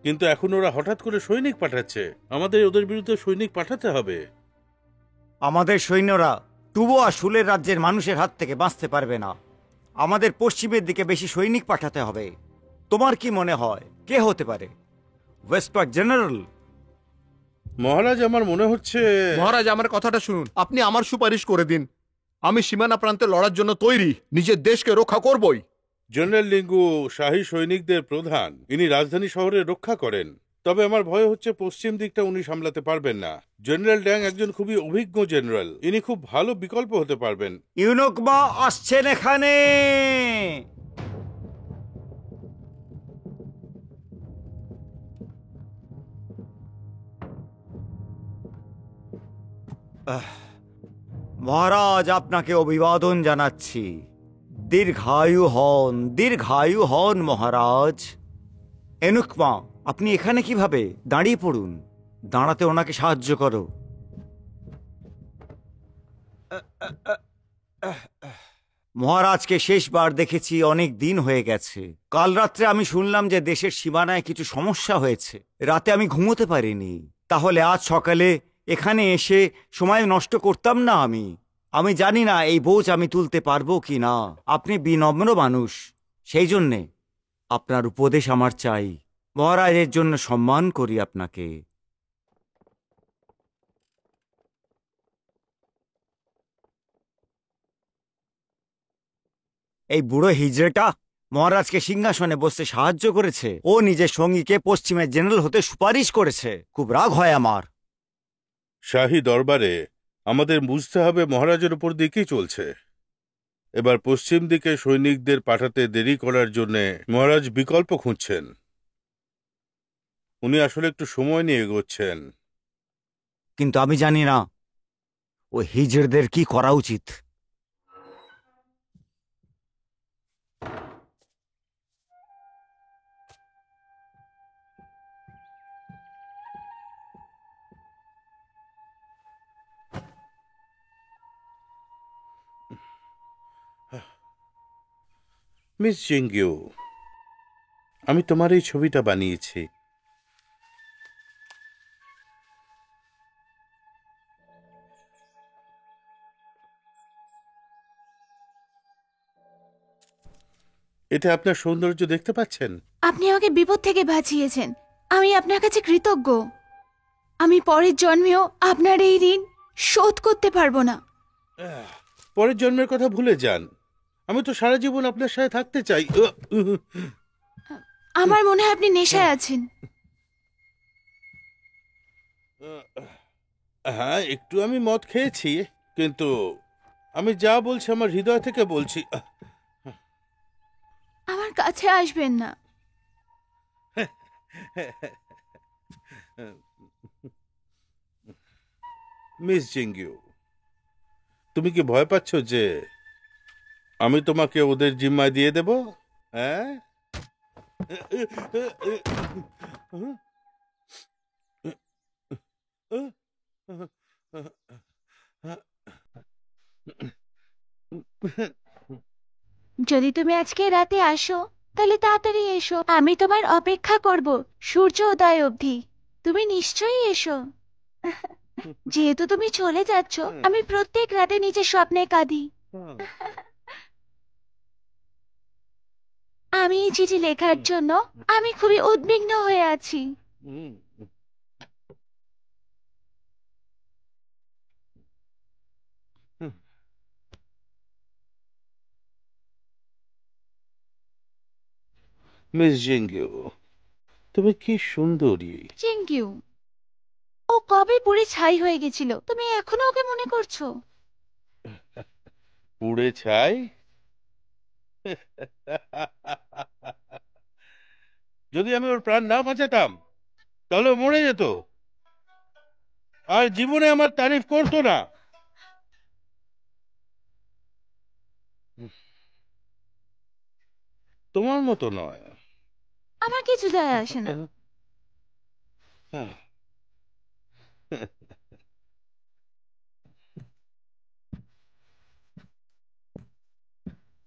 কিন্তু এখন ওরা হঠাৎ করে সৈনিক পাঠাচ্ছে। আমাদের ওদের বিরুদ্ধে সৈনিক পাঠাতে হবে। আমাদের সৈন্যরা টুবোয়া শুলের রাজ্যের মানুষের হাত থেকে বাঁচতে পারবে না। আমাদের পশ্চিমের দিকে বেশি সৈনিক পাঠাতে হবে। তোমার কি মনে হয় কে হতে পারে? ওয়েস্টপার্ক জেনারেল? মহারাজ, আমার মনে হচ্ছে মহারাজ, আমার কথাটা শুনুন। আপনি আমার সুপারিশ করে দিন। আমি সীমানা প্রান্তে লড়ার জন্য তৈরি, নিজের দেশকে রক্ষা করবই। জেনারেল লিঙ্গু শাহী সৈনিকদের প্রধান, ইনি রাজধানী শহরে রক্ষা করেন। তবে আমার ভয় হচ্ছে পশ্চিম দিকটা উনি সামলাতে পারবেন না। জেনারেল ড্যাং একজন খুবই অভিজ্ঞ জেনারেল, ইনি খুব ভালো বিকল্প হতে পারবেন। ইউনুকমা আসছেন এখানে। মহারাজ, আপনাকে অভিবাদন জানাচ্ছি। দীর্ঘায়ু হন মহারাজ। এনুকমা, আপনি এখানে কিভাবে? দাঁড়িয়ে পড়ুন, দাঁড়াতে ওনাকে সাহায্য করো। মহারাজকে শেষবার দেখেছি অনেক দিন হয়ে গেছে। কাল রাত্রে আমি শুনলাম যে দেশের সীমানায় কিছু সমস্যা হয়েছে। রাতে আমি ঘুমোতে পারিনি। তাহলে আজ সকালে এখানে এসে সময় নষ্ট করতাম না। আমি জানি না এই বোঝ আমি তুলতে পারবো কি না। আপনি বিনম্র মানুষ, সেই জন্যে আপনার উপদেশ আমার চাই। মহারাজের জন্য সম্মান করি আপনাকে। এই বুড়ো হিজড়েটা মহারাজকে সিংহাসনে বসতে সাহায্য করেছে। ও নিজের সঙ্গীকে পশ্চিমের জেনারেল হতে সুপারিশ করেছে। খুব রাগ হয় আমার। শাহী দরবারে আমাদের বুঝতে হবে মহারাজের উপর দিকেই চলছে। এবার পশ্চিম দিকে সৈনিকদের পাঠাতে দেরি করার জন্য মহারাজ বিকল্প খুঁজছেন। উনি আসলে একটু সময় নিয়ে এগোচ্ছেন। কিন্তু আমি জানি না ও হিজড়দের কি করা উচিত। মিস জিঙ্গিউ, আমি তোমার এই ছবিটা বানিয়েছি। এতে আপনার সৌন্দর্য দেখতে পাচ্ছেন? আপনি আমাকে বিপদ থেকে বাঁচিয়েছেন। আমি আপনার কাছে কৃতজ্ঞ। আমি পরের জন্মেও আপনার এই ঋণ শোধ করতে পারবো না। পরের জন্মের কথা ভুলে যান। আমি তো সারা জীবন আপনার সাথে থাকতে চাই। আমার মনে হয় আপনি নেশায় আছেন। হ্যাঁ, একটু আমি মদ খেয়েছি, কিন্তু আমি যা বলছি আমার হৃদয় থেকে বলছি। আমার কাছে আসবেন না। মিস জিঙ্গিউ, তুমি কি ভয় পাচ্ছ যে আমি তোমাকে ওদের জিম্মায় দিয়ে দেব? হ্যাঁ, যদি তুমি আজকে রাতে আসো তাহলে তাড়াতাড়ি এসো, আমি তোমার অপেক্ষা করব সূর্য উদয় অবধি। তুমি নিশ্চয়ই এসো। যেহেতু তুমি চলে যাচ্ছ, আমি প্রত্যেক রাতে নিজের স্বপ্নে কাঁদি। আমি এই চিঠি লেখার জন্য আমি খুবই উদ্বিগ্ন হয়ে আছি। মিস জিঙ্গিও, তুমি কি সুন্দরী। Thank you. ও কবে পুড়ে ছাই হয়ে গেছিল, তুমি এখনো ওকে মনে করছো? পুড়ে ছাই? যদি আমি ওর প্রাণ না বাঁচাতাম তাহলে ও মরে যেত, আর জীবনে আমার তারিফ করতো না। তোমার মতো নয়। আমার কিছু যায় আসে না।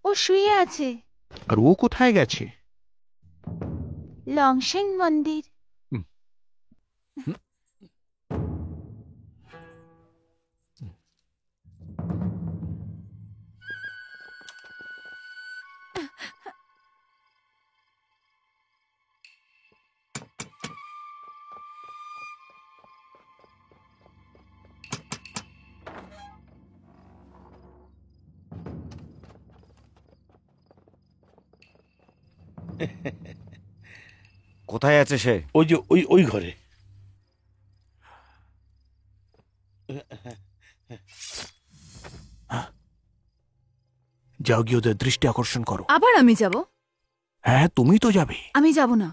ও শুয়ে আছে আর ও কোথায় গেছে? লংশেং মন্দির। কোথায় আছে সে? ওই যে ওই ঘরে। যাও গিয়ে ওদের দৃষ্টি আকর্ষণ করো। আবার আমি যাব? হ্যাঁ, তুমি তো যাবে। আমি যাব না।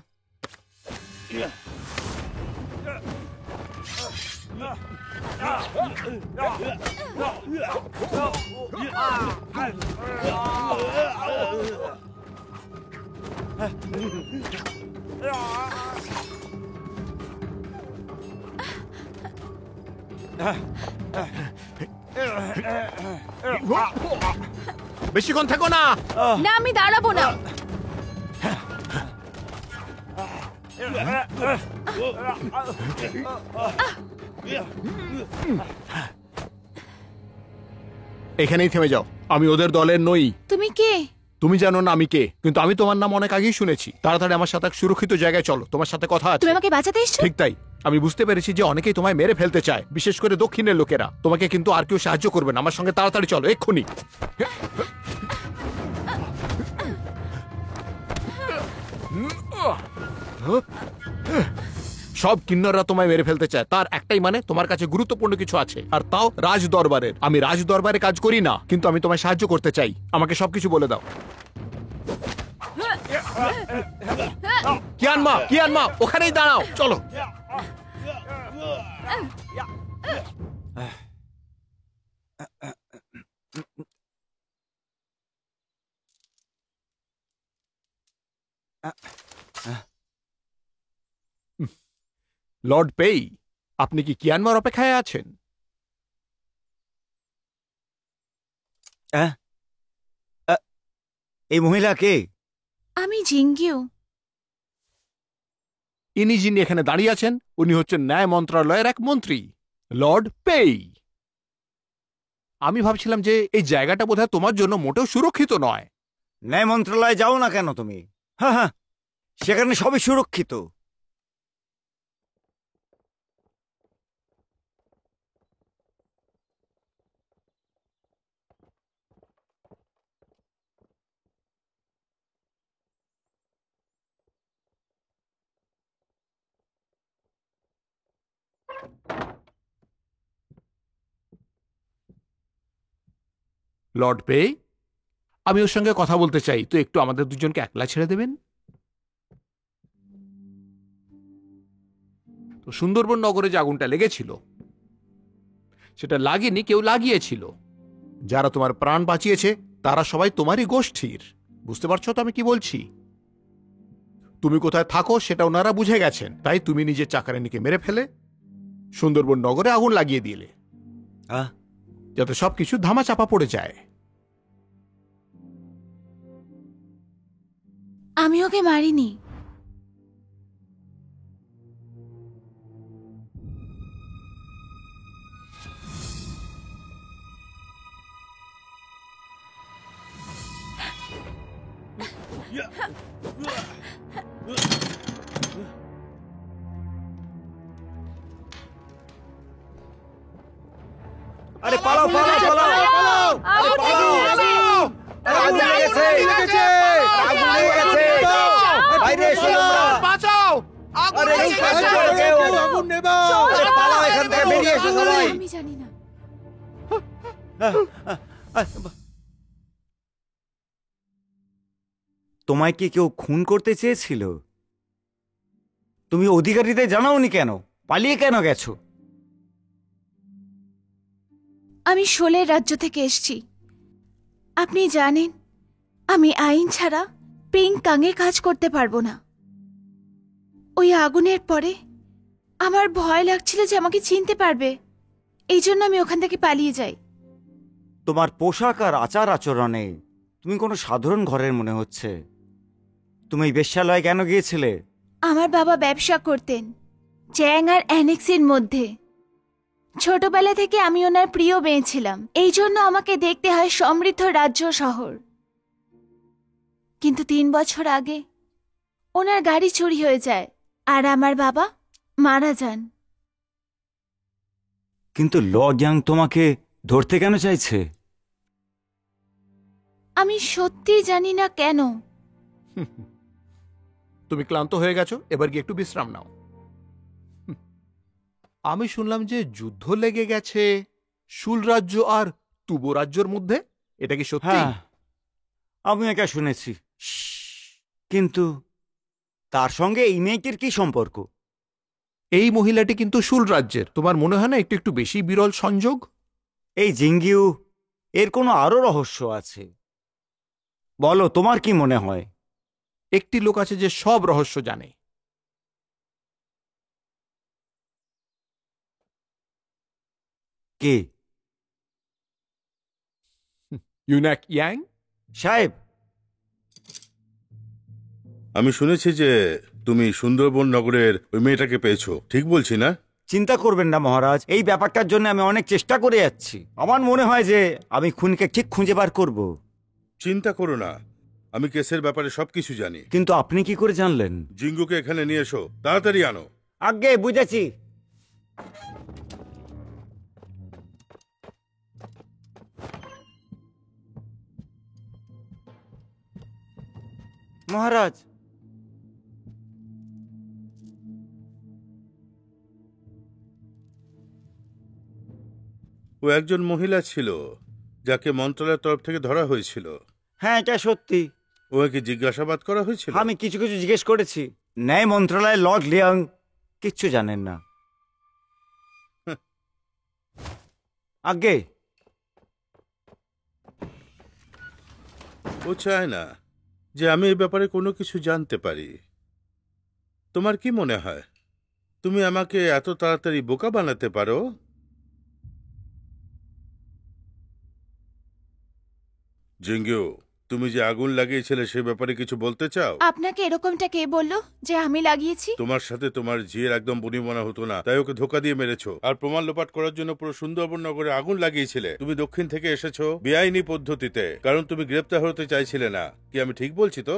বেশিক্ষণ থাকো না। না, আমি দাঁড়াবো না। এখানেই থেমে যাও, আমি ওদের দলের নই। তুমি কে? তুমি জানো না আমি কে, কিন্তু আমি তোমার নাম অনেক আগেই শুনেছি। তাড়াতাড়ি আমার সাথে এক সুরক্ষিত জায়গায় চলো, তোমার সাথে কথা আছে। তুমি আমাকে বাঁচাতে এসছো? ঠিক তাই, আমি বুঝতে পেরেছি যে অনেকেই তোমায় মেরে ফেলতে চায়, বিশেষ করে দক্ষিণের লোকেরা। তোমাকে কিন্তু আর কেউ সাহায্য করবে না। আমার সঙ্গে তাড়াতাড়ি চলো, এক্ষুনি। সব কিন্নররা তোমায় মেরে ফেলতে চায়, তার একটাই মানে তোমার কাছে গুরুত্বপূর্ণ কিছু আছে, আর তাও রাজ দরবারের। আমি রাজ দরবারে কাজ করি না, কিন্তু আমি তোমায় সাহায্য করতে চাই। আমাকে সবকিছু বলে দাও। কিয়ানমা, ওখানেই দাঁড়াও, চলো। লর্ড পেই, আপনি কি কিয়ানমার অপেক্ষায় আছেন? এই মহিলা কে? আমি জিঙ্গিও। ইনি যিনি এখানে দাঁড়িয়ে আছেন, উনি হচ্ছেন ন্যায় মন্ত্রণালয়ের এক মন্ত্রী, লর্ড পেই। আমি ভাবছিলাম যে এই জায়গাটা বোধহয় তোমার জন্য মোটেও সুরক্ষিত নয়। ন্যায় মন্ত্রণালয়ে যাও না কেন তুমি? হ্যাঁ হ্যাঁ, সেখানে সবই সুরক্ষিত। লর্ড পেই, আমি ওর সঙ্গে কথা বলতে চাই, তো একটু আমাদের দুজনকে একলা ছেড়ে দেবেন? তো সুন্দরবন নগরে যে আগুনটা লেগেছিল, সেটা লাগেনি, কেউ লাগিয়েছিল। যারা তোমার প্রাণ বাঁচিয়েছে তারা সবাই তোমারই গোষ্ঠীর। বুঝতে পারছো তো আমি কি বলছি? তুমি কোথায় থাকো সেটা ওনারা বুঝে গেছেন, তাই তুমি নিজের চাকরানিকে মেরে ফেলে সুন্দরবন নগরে আগুন লাগিয়ে দিলে। আহ, যাতে সবকিছু ধামা চাপা পড়ে যায়। আমি ওকে মারিনি। আরে পালাও পালাও পালাও পালাও! আরে পালাও! আরে আগুন লেগেছে! আগুন লেগেছে! বাইরে এসো তোমরা! বাঁচাও! আরে এই পাশে পড়ে কেউ! আগুন নেভাও! আরে পালাও এখান থেকে, বেরিয়ে এসো সবাই! আমি জানি না। তোমায় কি কেউ খুন করতে চেয়েছিল? তুমি অধিকারীদের জানাওনি কেন? পালিয়ে কেন গেছো? আমি শোলের রাজ্য থেকে এসেছি। আপনি জানেন আমি আইন ছাড়া পিং কাঙে কাজ করতে পারবো না। ওই আগুনের পরে আমার ভয় লাগছিল যে আমাকে চিনতে পারবে, এই জন্য আমি ওখান থেকে পালিয়ে যাই। তোমার পোশাক আর আচার আচরণে তুমি কোনো সাধারণ ঘরের মনে হচ্ছে। তুমি এই বেশ্যালয়ে কেন গিয়েছিলে? আমার বাবা ব্যবসা করতেন চ্যাং আর অ্যানেক্সের মধ্যে। ছোটবেলা থেকে আমি ওনার প্রিয় মেয়ে ছিলাম, এই জন্য আমাকে দেখতে হয় সমৃদ্ধ রাজ্য শহর। কিন্তু 3 বছর আগে ওনার গাড়ি চুরি হয়ে যায় আর আমার বাবা মারা যান। কিন্তু ল গ্যাং তোমাকে ধরতে কেন চাইছে? আমি সত্যি জানি না কেন। তুমি ক্লান্ত হয়ে গেছো, এবার গিয়ে একটু বিশ্রাম নাও। আমি শুনলাম যে যুদ্ধ লেগে গেছে শুল রাজ্য আর তুবো রাজ্যের মধ্যে, এটা কি সত্যি? হ্যাঁ, আমি এটা শুনেছি। কিন্তু তার সঙ্গে এই মেয়েটির কি সম্পর্ক? এই মহিলাটি কিন্তু শুল রাজ্যের। তোমার মনে হয় না একটু একটু বেশি বিরল সংযোগ? এই জিঙ্গিউ, এর কোনো আরো রহস্য আছে। বলো, তোমার কি মনে হয়? একটি লোক আছে যে সব রহস্য জানে। কে? ইউনাক ইয়াং। সাহেব, আমি শুনেছি যে তুমি সুন্দরবন নগরের ওই মেয়েটাকে পেয়েছো, ঠিক বলছি না? চিন্তা করবেন না মহারাজ, এই ব্যাপারটার জন্য আমি অনেক চেষ্টা করে যাচ্ছি। আমার মনে হয় যে আমি খুনিকে ঠিক খুঁজে বার করব। চিন্তা করো না, আমি কেসের ব্যাপারে সবকিছু জানি। কিন্তু আপনি কি করে জানলেন? জিঙ্গুকে এখানে নিয়ে এসো, তাড়াতাড়ি আনো। আগে বুঝেছি। মহারাজ, ও একজন মহিলা ছিল যাকে মন্ত্রণালয়ের তরফ থেকে ধরা হয়েছিল। হ্যাঁ এটা সত্যি। ওকে জিজ্ঞাসাবাদ করা হয়েছিল। আমি কিছু কিছু জিজ্ঞেস করেছি। ন্যায় মন্ত্রণালয়ের লর্ড লিয়াং কিচ্ছু জানেন না। আগে ও চায় না যে আমি এই ব্যাপারে কোনো কিছু জানতে পারি। তোমার কি মনে হয় তুমি আমাকে এত তাড়াতাড়ি বোকা বানাতে পারো? জিঙ্গু, তুমি যে আগুন লাগিয়েছিলে সে ব্যাপারে কিছু বলতে চাও? আপনাকে এরকমটা কে বললো যে আমি লাগিয়েছি? তোমার সাথে তোমার ঝিয়ের একদম বনিমনা হতো না, তাই ওকে ধোকা দিয়ে মেরেছো আর প্রমাণ লোপাট করার জন্য পুরো সুন্দরবন নগরে আগুন লাগিয়েছিলে। তুমি দক্ষিণ থেকে এসেছো বেআইনি পদ্ধতিতে, কারণ তুমি গ্রেপ্তার হতে চাইছিলে না। কি আমি ঠিক বলছি তো?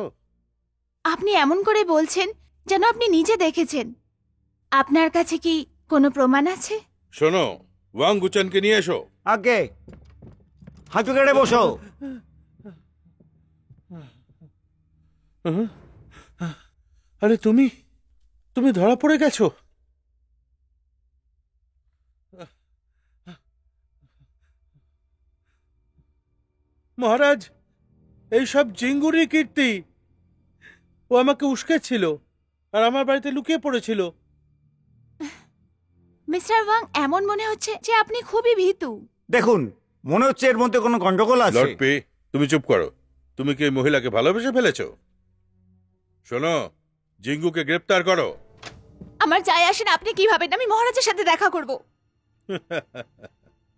আপনি এমন করে বলছেন যেন আপনি নিজে দেখেছেন। আপনার কাছে কি কোনো প্রমাণ আছে? শোনো, ওয়াং গুচানকে নিয়ে এসো। আগে হাঁটু কেড়ে বসো। আরে তুমি তুমি ধরা পড়ে গেছো? মহারাজ, এইসব জিঙ্গুরি কীর্তি। ও আমাকে উস্কেছিল আর আমার বাড়িতে লুকিয়ে পড়েছিল। মিস্টার ওয়াং, এমন মনে হচ্ছে যে আপনি খুবই ভীতু। দেখুন, মনে হচ্ছে এর মধ্যে কোনো গন্ডগোল আছে। লর্ড পে, তুমি চুপ করো। তুমি কি এই মহিলাকে ভালোবেসে ফেলেছো? শোনো, জিঙ্গুকে গ্রেপ্তার করো। আমার যায় আসে না আপনি কি ভাবেন আমি মহারাজের সাথে দেখা করব।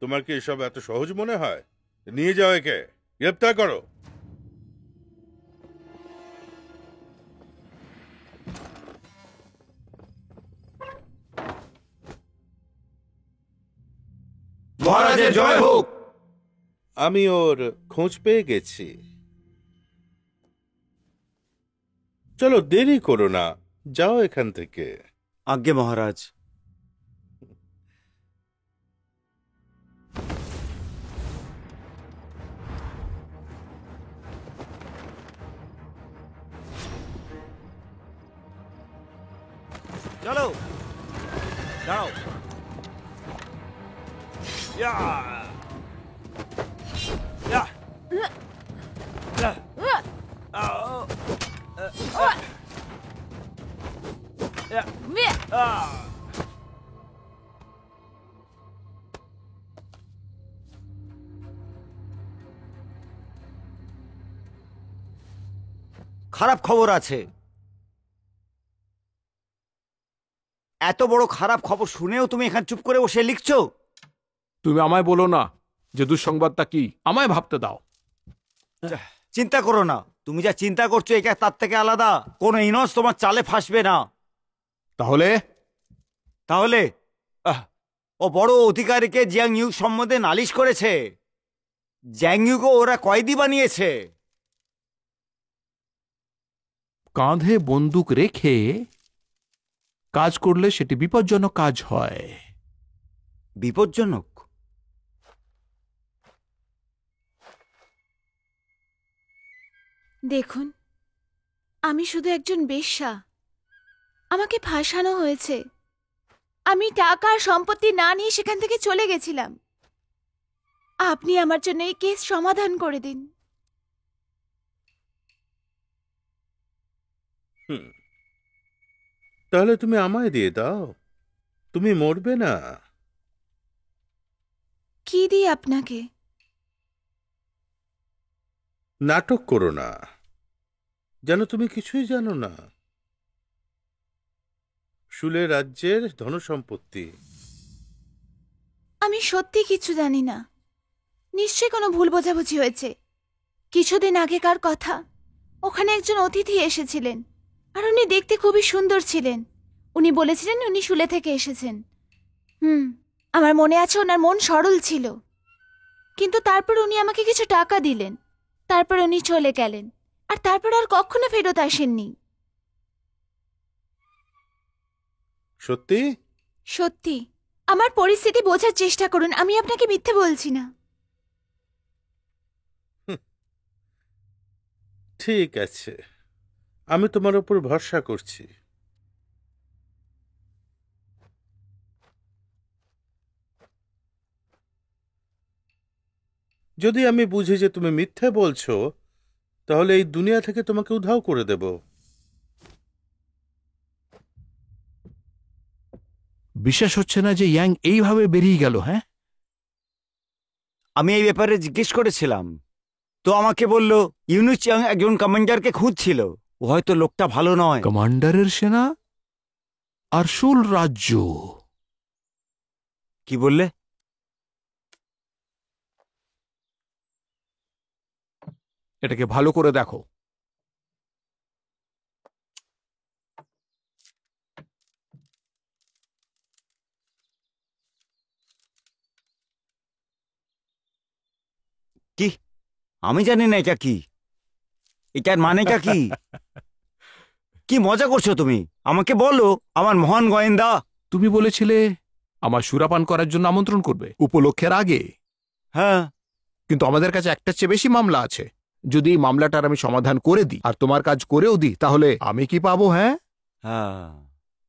তোমার কি এসব এত সহজ মনে হয়? নিয়ে যাও একে, গ্রেপ্তার করো। মহারাজের জয় হোক। আমি ওর খোঁজ পেয়ে গেছি। চলো, দেরি করো না, যাও এখান থেকে। আজ্ঞে মহারাজ। চলো, দাঁড়াও। ইয়া! ইয়া! ইয়া! আও! ইয়া! আ! খারাপ খবর আছে। এত বড় খারাপ খবর শুনেও তুমি এখানে চুপ করে বসে লিখছো? তুমি আমায় বলো না যে দুঃসংবাদটা কি, আমায় ভাবতে দাও। চিন্তা করো না, তুমি যা চিন্তা করছো এটা তার থেকে আলাদা। কোনো ইনস তোমার চালে ফাঁসবে না। তাহলে তাহলে ও বড় অধিকারীকে জিয়াং ইউ সম্বন্ধে নালিশ করেছে। জিয়াং ইউকে ওরা কয়েদি বানিয়েছে। কাঁধে বন্দুক রেখে কাজ করলে সেটি বিপজ্জনক কাজ হয়। বিপজ্জনক? দেখুন, আমি শুধু একজন বেশ্যা। আমাকে ফাঁসানো হয়েছে। আমি টাকা আর সম্পত্তি না নিয়ে সেখান থেকে চলে গেছিলাম। আপনি আমার জন্য এই কেস সমাধান করে দিন। তাহলে তুমি আমায় দিয়ে দাও, তুমি মরবে না। কি দিই আপনাকে? নাটক করো না, যেন তুমি কিছুই জানো না। শুলে রাজ্যের ধনসম্পত্তি। আমি সত্যি কিছু জানি না। নিশ্চয়ই কোনো ভুল বোঝাবুঝি হয়েছে। কিছুদিন আগেকার কথা, ওখানে একজন অতিথি এসেছিলেন, আর উনি দেখতে খুবই সুন্দর ছিলেন। উনি বলেছিলেন উনি শুলে থেকে এসেছেন। আমার মনে আছে ওনার মন সরল ছিল। কিন্তু তারপর উনি আমাকে কিছু টাকা দিলেন, তারপর উনি চলে গেলেন, আর তারপর আর কখনো ফেরত আসেননি। সত্যি? সত্যি। আমার পরিস্থিতি বোঝার চেষ্টা করুন, আমি আপনাকে মিথ্যে বলছি না। ঠিক আছে, আমি তোমার উপর ভরসা করছি। যদি আমি বুঝি যে তুমি মিথ্যে বলছো, তাহলে এই দুনিয়া থেকে তোমাকে উধাও করে দেব। বিশ্বাস হচ্ছে না যে ইয়াং এইভাবে বেরিয়ে গেল। হ্যাঁ, আমি এই ব্যাপারে জিজ্ঞেস করেছিলাম, তো আমাকে বলল ইউনু চিয়াং একজন কমান্ডারকে খুঁজছিল। ও হয়তো লোকটা ভালো নয়। কমান্ডারের সেনা আর শুল রাজ্য। কি বললে? এটাকে ভালো করে দেখো। কি? আমি জানি না এটা কি। এটার মানেটা কি? কি মজা করছো তুমি? আমাকে বলো, আমার মহান গোয়েন্দা। তুমি বলেছিলে আমার সুরাপান করার জন্য আমন্ত্রণ করবে উপলক্ষের আগে। হ্যাঁ, কিন্তু আমাদের কাছে একটার চেয়ে বেশি মামলা আছে। যদি এই মামলাটার আমি সমাধান করে দিই আর তোমার কাজ করেও দিই, তাহলে আমি কি পাবো? হ্যাঁ হ্যাঁ,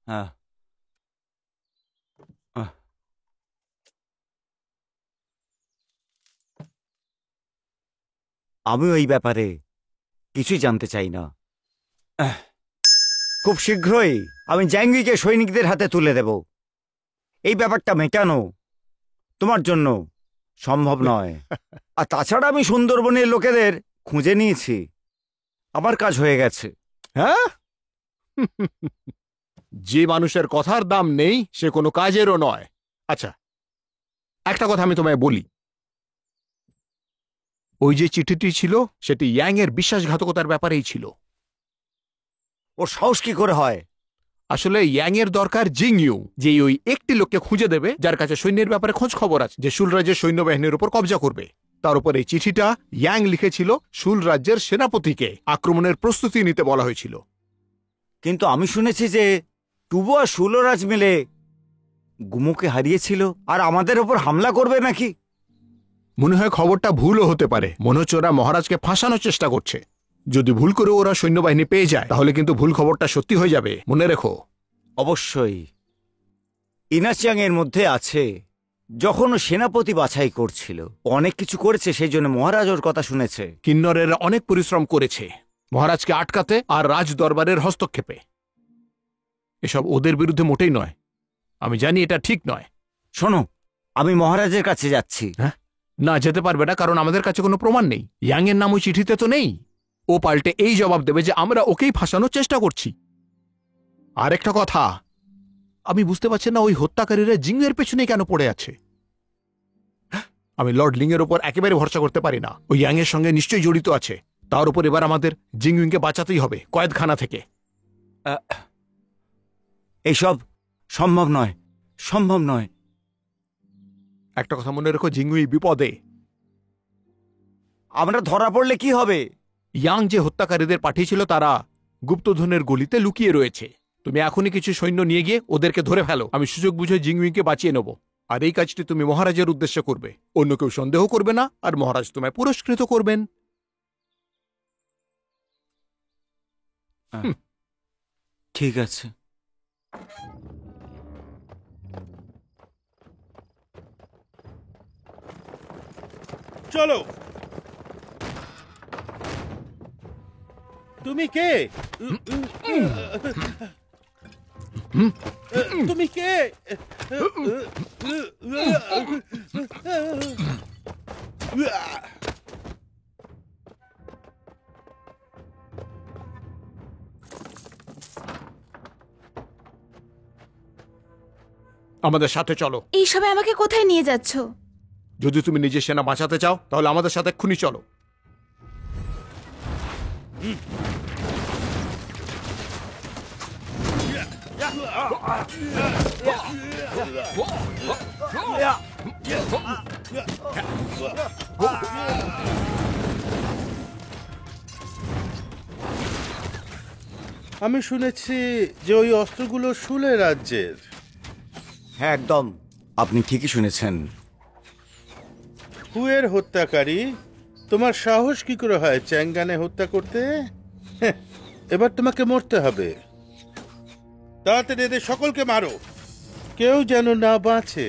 হ্যাঁ। আমি ওই ব্যাপারে কিছুই জানতে চাই না। খুব শীঘ্রই আমি জ্যাঙ্গিকে সৈনিকদের হাতে তুলে দেব। এই ব্যাপারটা মেটানো তোমার জন্য সম্ভব নয়। আর তাছাড়া আমি সুন্দরবনের লোকেদের খুঁজে নিয়েছি। আমার কাজ হয়ে গেছে। হ্যাঁ, যে মানুষের কথার দাম নেই সে কোনো কাজেরও নয়। আচ্ছা, একটা কথা আমি তোমায় বলি, ওই যে চিঠিটি ছিল সেটি ইয়াং এর বিশ্বাসঘাতকতার ব্যাপারেই ছিল। ওর সাহস কি করে হয়? আসলে ইয়াং এর দরকার জিং ইউ, যে ওই একটি লোককে খুঁজে দেবে যার কাছে সৈন্যের ব্যাপারে খোঁজ খবর আছে, যে শুল রাজ্যের সৈন্যবাহিনীর উপর কবজা করবে। তার উপর এই চিঠিটা ইয়াং লিখেছিল শুল রাজ্যের সেনাপতিকে আক্রমণের প্রস্তুতি নিতে বলা হয়েছিল। কিন্তু আমি শুনেছি যে টুবো আর সুলোরাজ মিলে গুমোকে হারিয়েছিল আর আমাদের ওপর হামলা করবে নাকি। মনে হয় খবরটা ভুলও হতে পারে। মনে হচ্ছে ওরা মহারাজকে ফাঁসানোর চেষ্টা করছে। যদি ভুল করে ওরা সৈন্যবাহিনী পেয়ে যায় তাহলে কিন্তু ভুল খবরটা সত্যি হয়ে যাবে, মনে রেখো। অবশ্যই ইনাচিয়াং এর মধ্যে আছে। যখন ও সেনাপতি বাছাই করছিল অনেক কিছু করেছে, সেই জন্য মহারাজ ওর কথা শুনেছে। কিন্নরেরা অনেক পরিশ্রম করেছে মহারাজকে আটকাতে আর রাজ দরবারের হস্তক্ষেপে। এসব ওদের বিরুদ্ধে মোটেই নয়। আমি জানি এটা ঠিক নয়। শোনো, আমি মহারাজের কাছে যাচ্ছি। হ্যাঁ, না, যেতে পারবে না, কারণ আমাদের কাছে কোনো প্রমাণ নেই। ইয়াং এর নাম ওই চিঠিতে তো নেই। ও পাল্টে এই জবাব দেবে যে আমরা ওকেই ফাঁসানোর চেষ্টা করছি। আরেকটা কথা, আমি বুঝতে পারছি না ওই হত্যাকারীরা জিং এর পেছনে কেন পড়ে আছে। আমি লর্ড লিং এর উপর একেবারে ভরসা করতে পারি না। ওই ইয়াং এর সঙ্গে নিশ্চয়ই জড়িত আছে। তার উপর এবার আমাদের জিংউইংকে বাঁচাতেই হবে কয়েদখানা থেকে। এইসব সম্ভব নয়, সম্ভব নয়। একটা কথা মনে রেখো, জিংউই বিপদে। আমরা ধরা পড়লে কি হবে? ইয়াং যে হত্যাকারীদের পাঠিয়েছিল তারা গুপ্তধনের গলিতে লুকিয়ে রয়েছে। তুমি এখনই কিছু সৈন্য নিয়ে গিয়ে ওদেরকে ধরে ফেলো। আমি সুযোগ বুঝে জিংউইকে বাঁচিয়ে নেব। আর এই কাজটি তুমি মহারাজের উদ্দেশ্যে করবে। অন্য কেউ সন্দেহ করবে না, আর মহারাজ তোমায় পুরস্কৃত করবেন। ঠিক আছে। চলো। তুমি কে? তুমি কে? আমাদের সাথে চলো। এইসবে আমাকে কোথায় নিয়ে যাচ্ছ? যদি তুমি নিজের সেনা বাঁচাতে চাও তাহলে আমাদের সাথে এক্ষুনি চলো। আমি শুনেছি যে ওই অস্ত্রগুলো শুলে রাজ্যের। হ্যাঁ, একদম, আপনি ঠিকই শুনেছেন। হুয়ের হত্যাকারী। তোমার সাহস কি করে হয় চ্যাঙ্গানে হত্যা করতে? হ্যাঁ, এবার তোমাকে মরতে হবে। তাড়াতাড়ি এদের সকলকে মারো, কেউ যেন না বাঁচে।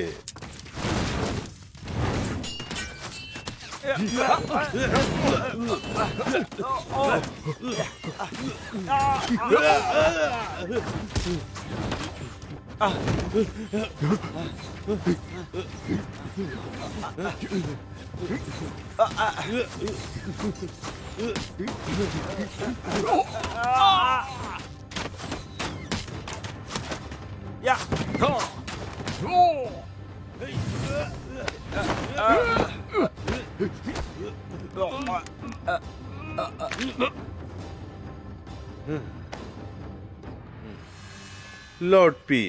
লর্ড পি,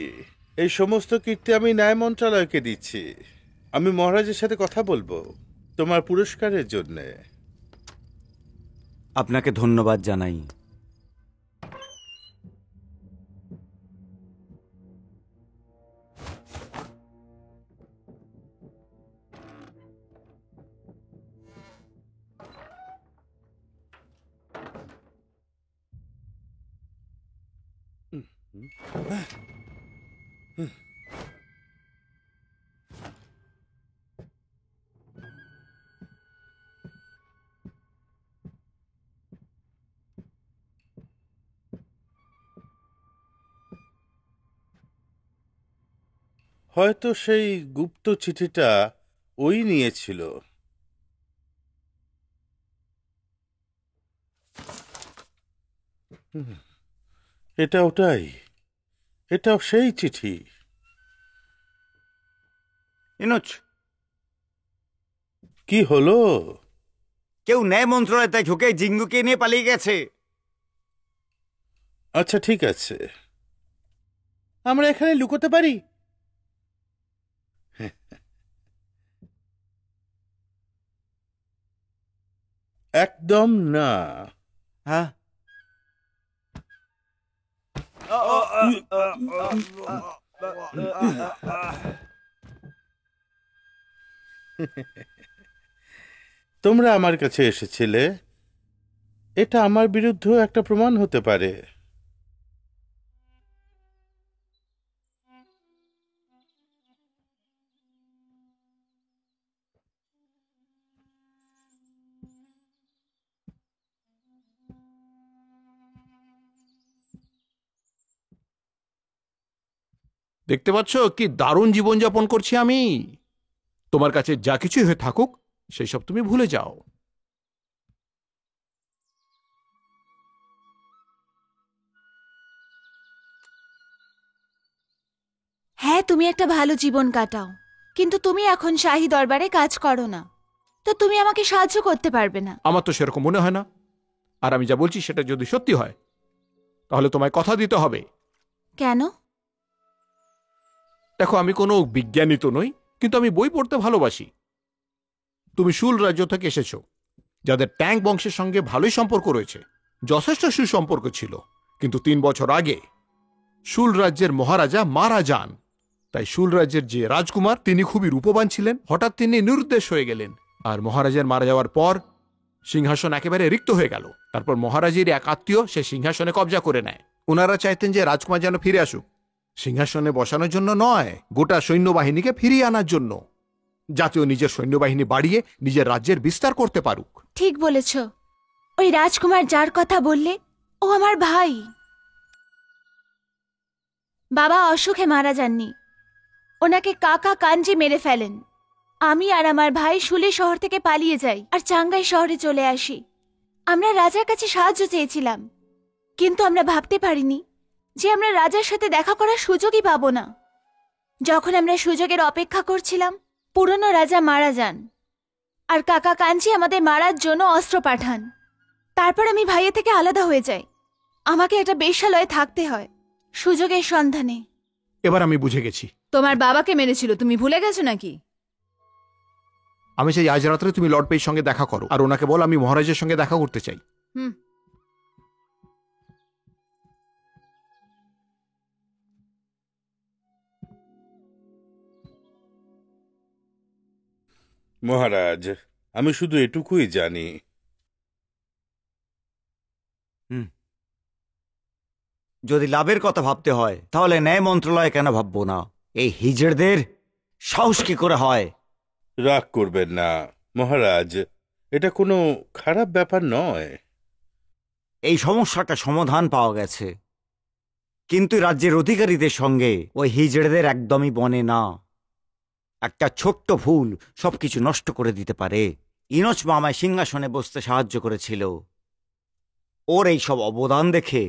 এই সমস্ত কীর্তি আমি ন্যায় মন্ত্রণালয়কে দিচ্ছি। আমি মহারাজের সাথে কথা বলবো তোমার পুরস্কারের জন্য। আপনাকে ধন্যবাদ জানাই। হয়তো সেই গুপ্ত চিঠিটা ওই নিয়েছিল। এটা ওটাই, এটাও সেই চিঠি। ইনোচ, কি হলো? কেউ ন্যায় মন্ত্রণালয়তে ঢুকে জিঙ্গুকে নিয়ে পালিয়ে গেছে। আচ্ছা ঠিক আছে, আমরা এখানে লুকোতে পারি? একদম না। হ্যাঁ, তোমরা আমার কাছে এসেছিলে, এটা আমার বিরুদ্ধেও একটা প্রমাণ হতে পারে। দেখতে পাচ্ছ কি দারুণ জীবনযাপন করছি আমি। তোমার কাছে যা কিছুই হয়ে থাকুক সেই সব তুমি ভুলে যাও। হ্যাঁ, তুমি একটা ভালো জীবন কাটাও, কিন্তু তুমি এখন শাহী দরবারে কাজ করো না, তো তুমি আমাকে সাহায্য করতে পারবে না। আমার তো সেরকম মনে হয় না। আর আমি যা বলছি সেটা যদি সত্যি হয় তাহলে তোমায় কথা দিতে হবে। কেন? দেখো, আমি কোনো বিজ্ঞানী তো নই, কিন্তু আমি বই পড়তে ভালোবাসি। তুমি শুল রাজ্য থেকে এসেছো, যাদের ট্যাঙ্ক বংশের সঙ্গে ভালোই সম্পর্ক রয়েছে, যথেষ্ট সুসম্পর্ক ছিল। কিন্তু 3 বছর আগে শুল রাজ্যের মহারাজা মারা যান। তাই শুল রাজ্যের যে রাজকুমার, তিনি খুবই রূপবান ছিলেন, হঠাৎ তিনি নিরুদ্দেশ হয়ে গেলেন। আর মহারাজের মারা যাওয়ার পর সিংহাসন একেবারে রিক্ত হয়ে গেল। তারপর মহারাজের এক আত্মীয় সে সিংহাসনে কবজা করে নেয়। ওনারা চাইতেন যে রাজকুমার যেন ফিরে আসুক, সিংহাসনে বসানোর জন্য নয়, গোটা সৈন্যবাহিনীকে ফিরিয়ে আনার জন্য, যাতে ও নিজের সৈন্যবাহিনী বাড়িয়ে নিজের রাজ্যের বিস্তার করতে পারুক। ঠিক বলেছ। ওই রাজকুমার যার কথা বললে, ও আমার ভাই। বাবা অসুখে মারা যাননি, ওনাকে কাকা কাঞ্জি মেরে ফেলেন। আমি আর আমার ভাই শুলি শহর থেকে পালিয়ে যাই আর চাঙ্গাই শহরে চলে আসি। আমরা রাজার কাছে সাহায্য চেয়েছিলাম, কিন্তু আমরা ভাবতে পারিনি যে আমরা রাজার সাথে দেখা করার সুযোগই পাবো না। যখন আমরা সুযোগের অপেক্ষা করছিলাম, পুরনো রাজা মারা যান আর কাকা কাঞ্জি আমাদের মারার জন্য অস্ত্র পাঠান। তারপর আমি ভাইয়ের থেকে আলাদা হয়ে যাই। আমাকে একটা বেশ্যালয়ে থাকতে হয় সুযোগের সন্ধানে। এবার আমি বুঝে গেছি। তোমার বাবাকে মেরেছিল, তুমি ভুলে গেছো নাকি? আমি চাই আজ রাত্রে তুমি লর্ড পেইর সঙ্গে দেখা করো, আর ওনাকে বল আমি মহারাজের সঙ্গে দেখা করতে চাই। হুম। মহারাজ, আমি শুধু এটুকুই জানি। যদি লাভের কথা ভাবতে হয় তাহলে ন্যায় মন্ত্রণালয় কেন ভাববো না? এই হিজড়দের সাহস কি করে হয়? রাগ করবেন না মহারাজ, এটা কোনো খারাপ ব্যাপার নয়। এই সমস্যাটা সমাধান পাওয়া গেছে, কিন্তু রাজ্যের অধিকারীদের সঙ্গে ওই হিজড়েদের একদমই বনে না। একটা ছোট্ট ভুল সবকিছু নষ্ট করে দিতে পারে। ইনোচ মামায় সিংহাসনে বসতে সাহায্য করেছিল। ওর এই সব অবদান দেখে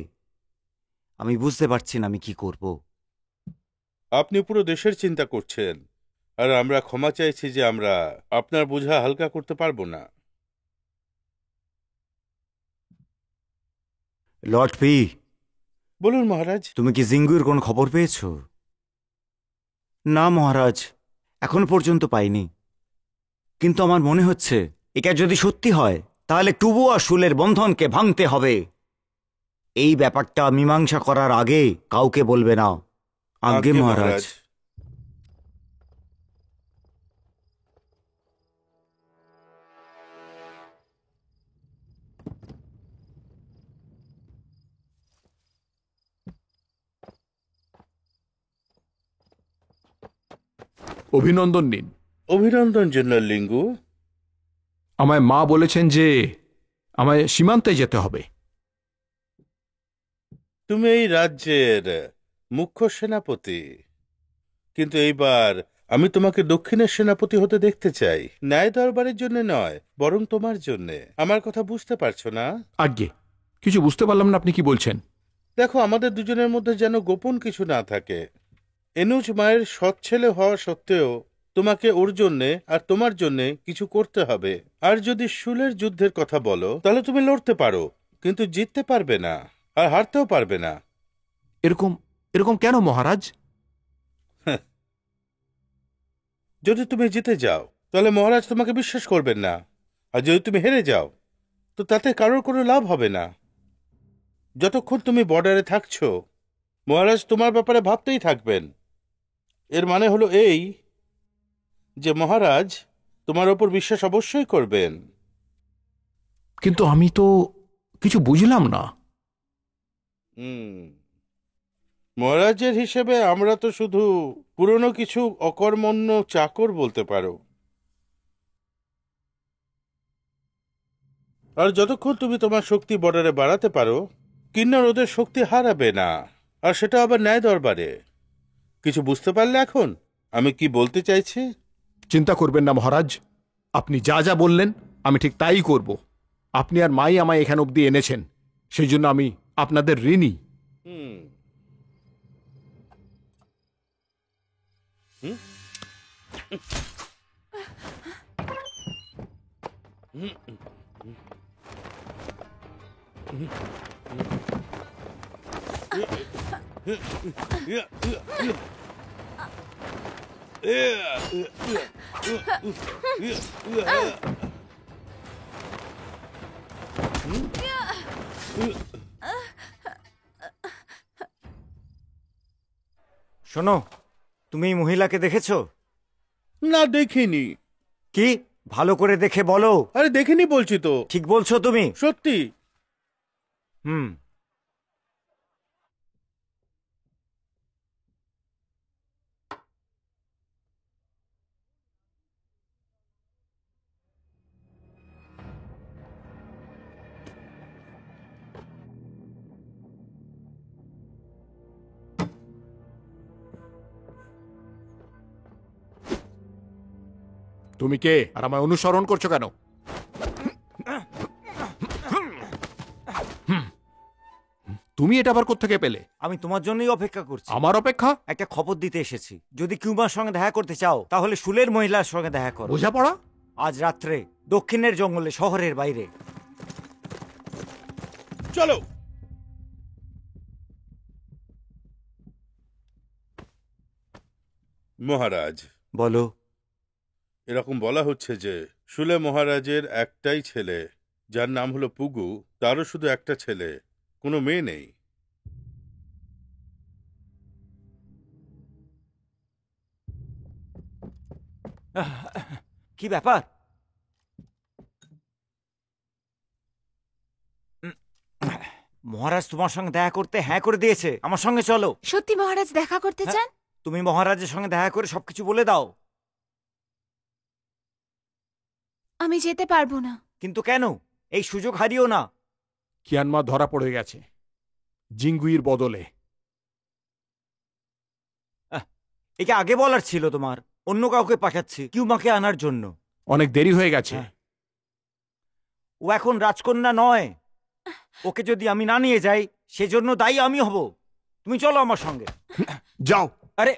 আমি বুঝতে পারছি না আমি কি করব। আপনি পুরো দেশের চিন্তা করছেন, আর আমরা ক্ষমা চাইছি যে আমরা আপনার বোঝা হালকা করতে পারবো না। লর্ড পি, বলুন মহারাজ। তুমি কি জিঙ্গুর কোন খবর পেয়েছো? না মহারাজ, এখন পর্যন্ত পাইনি। কিন্তু আমার মনে হচ্ছে এটা যদি সত্যি হয় তাহলে টুবু আর শুলের বন্ধনকে ভাঙতে হবে। এই ব্যাপারটা মীমাংসা করার আগে কাউকে বলবে না। আজ্ঞে মহারাজ। অভিনন্দন নিন। অভিনন্দন জেনারেল লিঙ্গু। আমায় মা বলেছেন যে আমায় সীমান্তে যেতে হবে। তুমি এই রাজ্যের মুখ্য সেনাপতি, কিন্তু এইবার আমি তোমাকে দক্ষিণের সেনাপতি হতে দেখতে চাই। ন্যায় দরবারের জন্য নয়, বরং তোমার জন্য। আমার কথা বুঝতে পারছো না? আজ্ঞে, কিছু বুঝতে পারলাম না, আপনি কি বলছেন? দেখো, আমাদের দুজনের মধ্যে যেন গোপন কিছু না থাকে। এনুজ মায়ের সৎ ছেলে হওয়া সত্ত্বেও তোমাকে ওর জন্যে আর তোমার জন্যে কিছু করতে হবে। আর যদি শুলের যুদ্ধের কথা বলো তাহলে তুমি লড়তে পারো, কিন্তু জিততে পারবে না আর হারতেও পারবে না। এরকম এরকম কেন মহারাজ? যদি তুমি জিতে যাও তাহলে মহারাজ তোমাকে বিশ্বাস করবেন না, আর যদি তুমি হেরে যাও তো তাতে কারোর কোনো লাভ হবে না। যতক্ষণ তুমি বর্ডারে থাকছো মহারাজ তোমার ব্যাপারে ভাবতেই থাকবেন। এর মানে হলো এই যে মহারাজ তোমার ওপর বিশ্বাস অবশ্যই করবেন। কিন্তু আমি তো কিছু বুঝলাম না। মহারাজের হিসেবে আমরা তো শুধু পুরনো কিছু অকর্মণ্য চাকর বলতে পারো। আর যতক্ষণ তুমি তোমার শক্তি বর্ডারে বাড়াতে পারো কিন্নর ওদের শক্তি হারাবে না, আর সেটা আবার ন্যায় দরবারে। কিছু বুঝতে পারলে এখন আমি কি বলতে চাইছি? চিন্তা করবেন না মহারাজ, আপনি যা যা বললেন আমি ঠিক তাই করব। আপনি আর মাই আমায় এখান অবধি এনেছেন, সেই জন্য আমি আপনাদের ঋণী। হুম হুম শোনো, তুমি এই মহিলাকে দেখেছো? না, দেখিনি। কি? ভালো করে দেখে বলো। আরে দেখিনি বলছি তো। ঠিক বলছো তুমি? সত্যি। হুম। তুমি কে আর আমায় অনুসরণ করছো কেন? তুমি এটা আবার কোত্থেকে পেলে? আমি তোমার জন্যই অপেক্ষা করছি। আমার অপেক্ষা? একটা খবর দিতে এসেছি। যদি কিউবার সঙ্গে দেখা করতে চাও তাহলে শুলের মহিলার সঙ্গে দেখা করো। বোঝাপড়া? আজ রাত্রে দক্ষিণের জঙ্গলে, শহরের বাইরে। চলো। মহারাজ, বলো। এরকম বলা হচ্ছে যে শুলে মহারাজের একটাই ছেলে, যার নাম হলো পুগু। তারও শুধু একটা ছেলে, কোনো মেয়ে নেই। কি ব্যাপার? মহারাজ তোমার সঙ্গে দেখা করতে হ্যাঁ করে দিয়েছে। আমার সঙ্গে চলো। সত্যি মহারাজ দেখা করতে চান? তুমি মহারাজের সঙ্গে দেখা করে সবকিছু বলে দাও। আমি যেতে পারবো না। কিন্তু কেন? এই সুযোগ হারিও না। কিয়ানমা ধরা পড়ে গেছে জিঙ্গুইর বদলে। একে আগে বলার ছিল তোমার। অন্য কাউকে পাঠাচ্ছি কিউমাকে আনার জন্য। অনেক দেরি হয়ে গেছে। ও এখন রাজকন্যা নয়। ওকে যদি আমি না নিয়ে যাই সেজন্য দায়ী আমি হব। তুমি চলো আমার সঙ্গে। যাও। আরে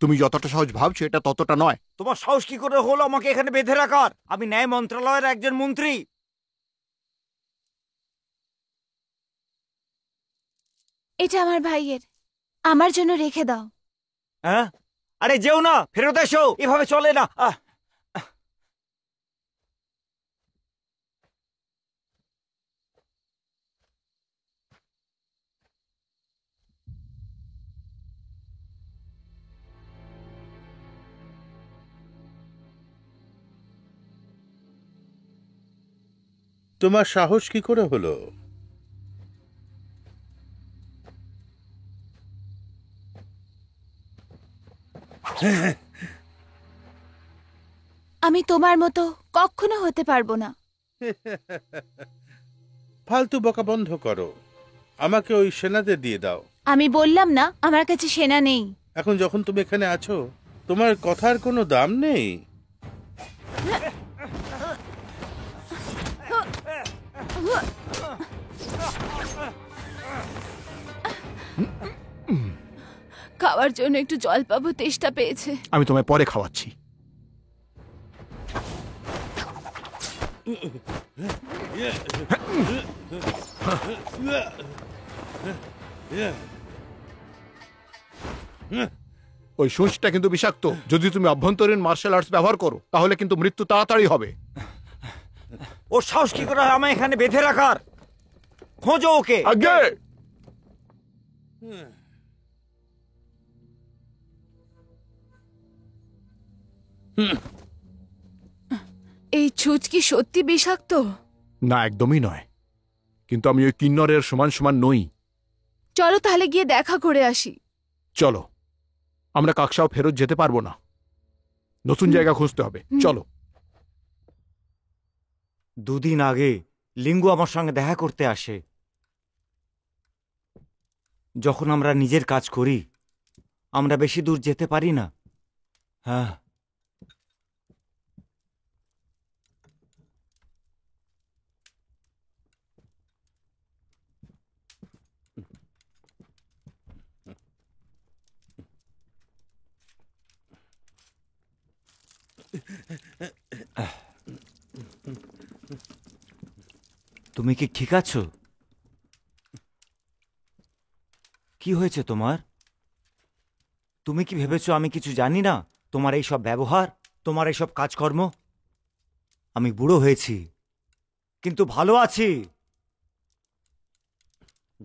তুমি যতটা সহজ ভাবছো এটা ততটা নয়। তোমার সাহস কি করে হলো আমাকে এখানে বেঁধে রাখার? আমি ন্যায় মন্ত্রণালয়ের একজন মন্ত্রী। এটা আমার ভাইয়ের, আমার জন্য রেখে দাও। হ্যাঁ? আরে যেও না, ফেরত এসো। এভাবে চলে না। তোমার সাহস কি করে হলো? আমি তোমার মতো কখনো হতে পারবো না। ফালতু বকা বন্ধ করো। আমাকে ওই সেনাদের দিয়ে দাও। আমি বললাম না আমার কাছে সেনা নেই। এখন যখন তুমি এখানে আছো, তোমার কথার কোনো দাম নেই। খাওয়ার জন্য একটু জল পাবো, তেষ্টা পেয়েছে। আমি তোমায় পরে খাওয়াচ্ছি। ওই সূঁচটা কিন্তু বিষাক্ত। যদি তুমি অভ্যন্তরীণ মার্শাল আর্টস ব্যবহার করো তাহলে কিন্তু মৃত্যু তাড়াতাড়ি হবে। ওর সাহস কি করে হয় আমায় এখানে বেঁধে রাখার? খোঁজো ওকে। আগে এই ছুঁচ কি সত্যি বিষাক্ত? না, একদমই নয়, কিন্তু আমি ওই কিন্নরের সমান সমান নই। চলো তাহলে গিয়ে দেখা করে আসি। চলো, আমরা কাকসাও ফেরত যেতে পারবো না, নতুন জায়গা খুঁজতে হবে। চলো। দুদিন আগে লিঙ্গু আমার সঙ্গে দেখা করতে আসে। যখন আমরা নিজের কাজ করি আমরা বেশি দূর যেতে পারি না। হ্যাঁ, তুমি কি ঠিক আছো? কি হয়েছে তোমার? তুমি কি ভেবেছো আমি কিছু জানি না? তোমার এই সব ব্যবহার, তোমার এই সব কাজকর্ম। আমি বুড়ো হয়েছি কিন্তু ভালো আছি।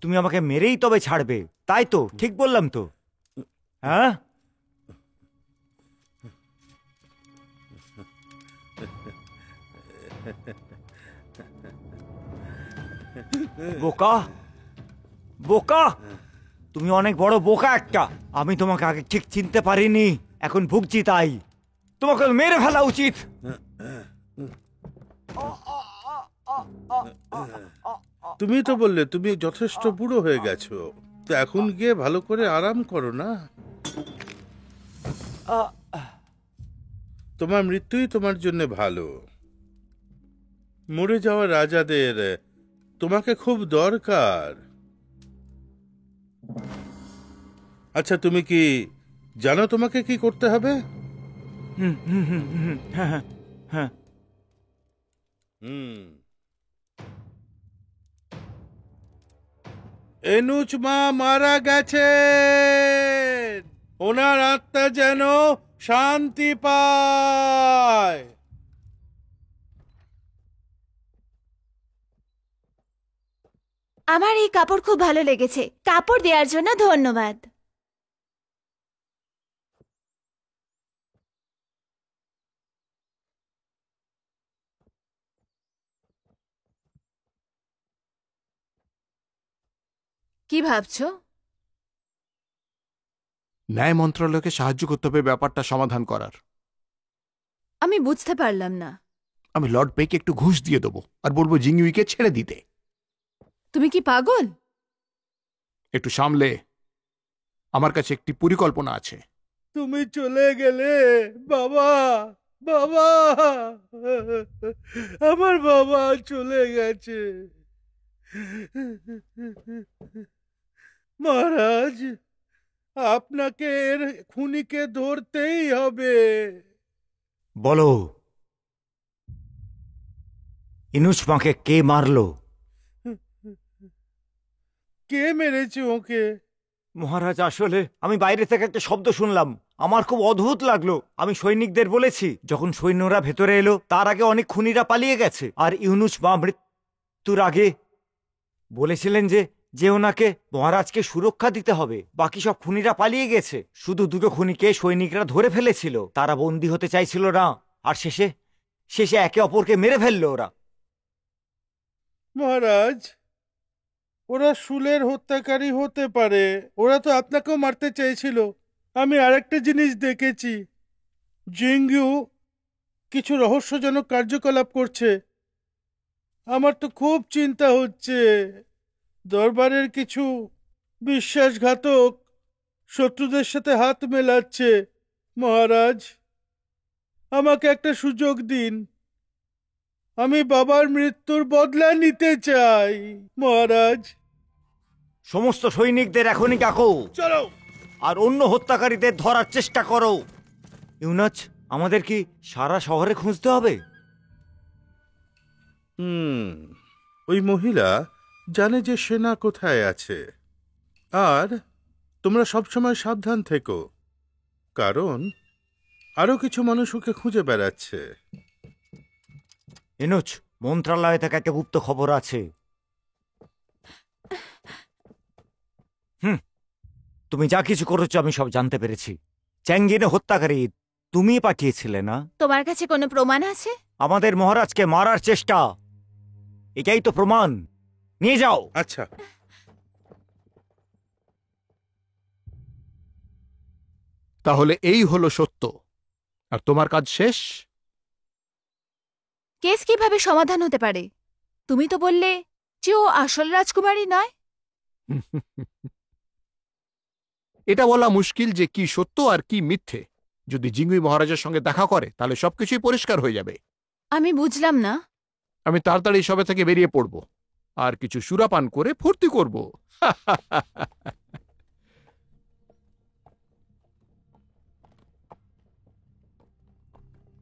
তুমি আমাকে মেরেই তবে ছাড়বে, তাই তো? ঠিক বললাম তো? হ্যাঁ, বোকা বোকা, তুমি অনেক বড় বোকা একটা। আমি তোমাকে আগে ঠিক চিনতে পারিনি, এখন ভুগছি। তাই তোমাকে মেরে ফেলা উচিত। তুমি তো বললে তুমি যথেষ্ট বুড়ো হয়ে গেছো, তো এখন গিয়ে ভালো করে আরাম করো না। তোমার মৃত্যুই তোমার জন্য ভালো। মরে যাওয়া রাজাদের তোমাকে খুব দরকার। আচ্ছা, তুমি কি জানো তোমাকে কি করতে হবে? হ্যাঁ, এনুচ মা মারা গেছেন, ওনার আত্মা যেন শান্তি পায়। আমার এই কাপড় খুব ভালো লেগেছে। কাপড় দেওয়ার জন্য ধন্যবাদ। কি ভাবছো? ন্যায় মন্ত্রণালয়কে সাহায্য করতে হবে ব্যাপারটা সমাধান করার। আমি বুঝতে পারলাম না। আমি লর্ড পেকে একটু ঘুষ দিয়ে দেবো আর বলবো জিংইউইকে ছেড়ে দিতে। তুমি কি পাগল? একটু সামলে, আমার কাছে একটি পরিকল্পনা আছে। তুমি চলে গেলে বাবা, বাবা, আমার বাবা চলে গেছে। মহারাজ, আপনাকে এর খুনিকে ধরতেই হবে। বলো, ইনুচ মাকে কে মারলো? কে মেরেছে ওকে? মহারাজ, আসলে আমি বাইরে থেকে একটা শব্দ শুনলাম, আমার খুব অদ্ভুত লাগলো। আমি সৈনিকদের বলেছি যখন সৈন্যরা ভেতরে এলো তার আগে অনেক খুনিরা পালিয়ে গেছে, আর ইউনুস মা মৃত্যুর আগে বলেছিলেন যে যে ওনাকে মহারাজকে সুরক্ষা দিতে হবে। বাকি সব খুনিরা পালিয়ে গেছে, শুধু দুটো খুনিকে সৈনিকরা ধরে ফেলেছিল। তারা বন্দী হতে চাইছিল না, আর শেষে শেষে একে অপরকে মেরে ফেললো ওরা। মহারাজ, ওরা শুলের হত্যাকারী হতে পারে, ওরা তো আপনাকেও মারতে চেয়েছিল। আমি আরেকটা জিনিস দেখেছি, জিংইউ কিছু রহস্যজনক কার্যকলাপ করছে। আমার তো খুব চিন্তা হচ্ছে। দরবারের কিছু বিশ্বাসঘাতক শত্রুদের সাথে হাত মেলাচ্ছে। মহারাজ, আমাকে একটা সুযোগ দিন। আমি বাবার মৃত্যুর বদলা নিতে চাই মহারাজ। সমস্ত সৈনিকদের এখনই ডাকো, চলো। আর অন্য হত্যাকারীদের ধরার চেষ্টা করো। ইউনাচ, আমাদের কি সারা শহরে খুঁজতে হবে? ওই মহিলা জানে যে সেনা কোথায় আছে। আর তোমরা সবসময় সাবধান থেকো, কারণ আরো কিছু মানুষ ওকে খুঁজে বেড়াচ্ছে। ইনুচ, মন্ত্রণালয় থেকে একটা গুপ্ত খবর আছে। তুমি যা কিছু করেছো আমি সব জানতে পেরেছি। চ্যাঙ্গিনে হত্যাকারী তুমি পাঠিয়েছিলে না? তোমার কাছে কোনো প্রমাণ আছে? আমাদের মহারাজকে মারার চেষ্টা, এটাই তো প্রমাণ। নিয়ে যাও। আচ্ছা, তাহলে এই হলো সত্য, আর তোমার কাজ শেষ। কেস কিভাবে সমাধান হতে পারে? তুমি তো বললে যে ও আসল রাজকুমারী নয়। এটা বলা মুশকিল যে কি সত্য আর কি মিথ্যে। যদি জিঙ্গুই মহারাজের সঙ্গে দেখা করে তাহলে সবকিছুই পরিষ্কার হয়ে যাবে। আমি বুঝলাম না। আমি তাড়াতাড়ি সবে থেকে বেরিয়ে পড়ব, আর কিছু সুরাপান করে ফুর্তি করব।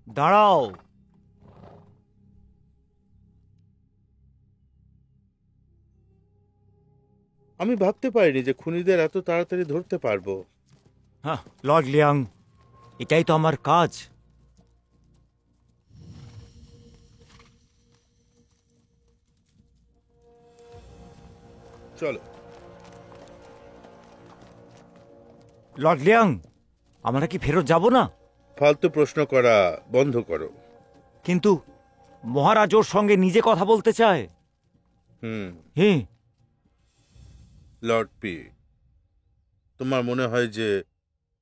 দাঁড়াও। আমি ভাবতে পারিনি যে খুনিদের এত তাড়াতাড়ি ধরতে পারবো। হ্যাঁ লর্ড লিয়াং, এটাই তো আমার কাজ। চলো। লর্ড লিয়াং, আমরা কি ফেরত যাব না? ফালতু প্রশ্ন করা বন্ধ করো। কিন্তু মহারাজ ওর সঙ্গে নিজে কথা বলতে চায়। হ্যাঁ। লর্ড পি, তোমার মনে হয় যে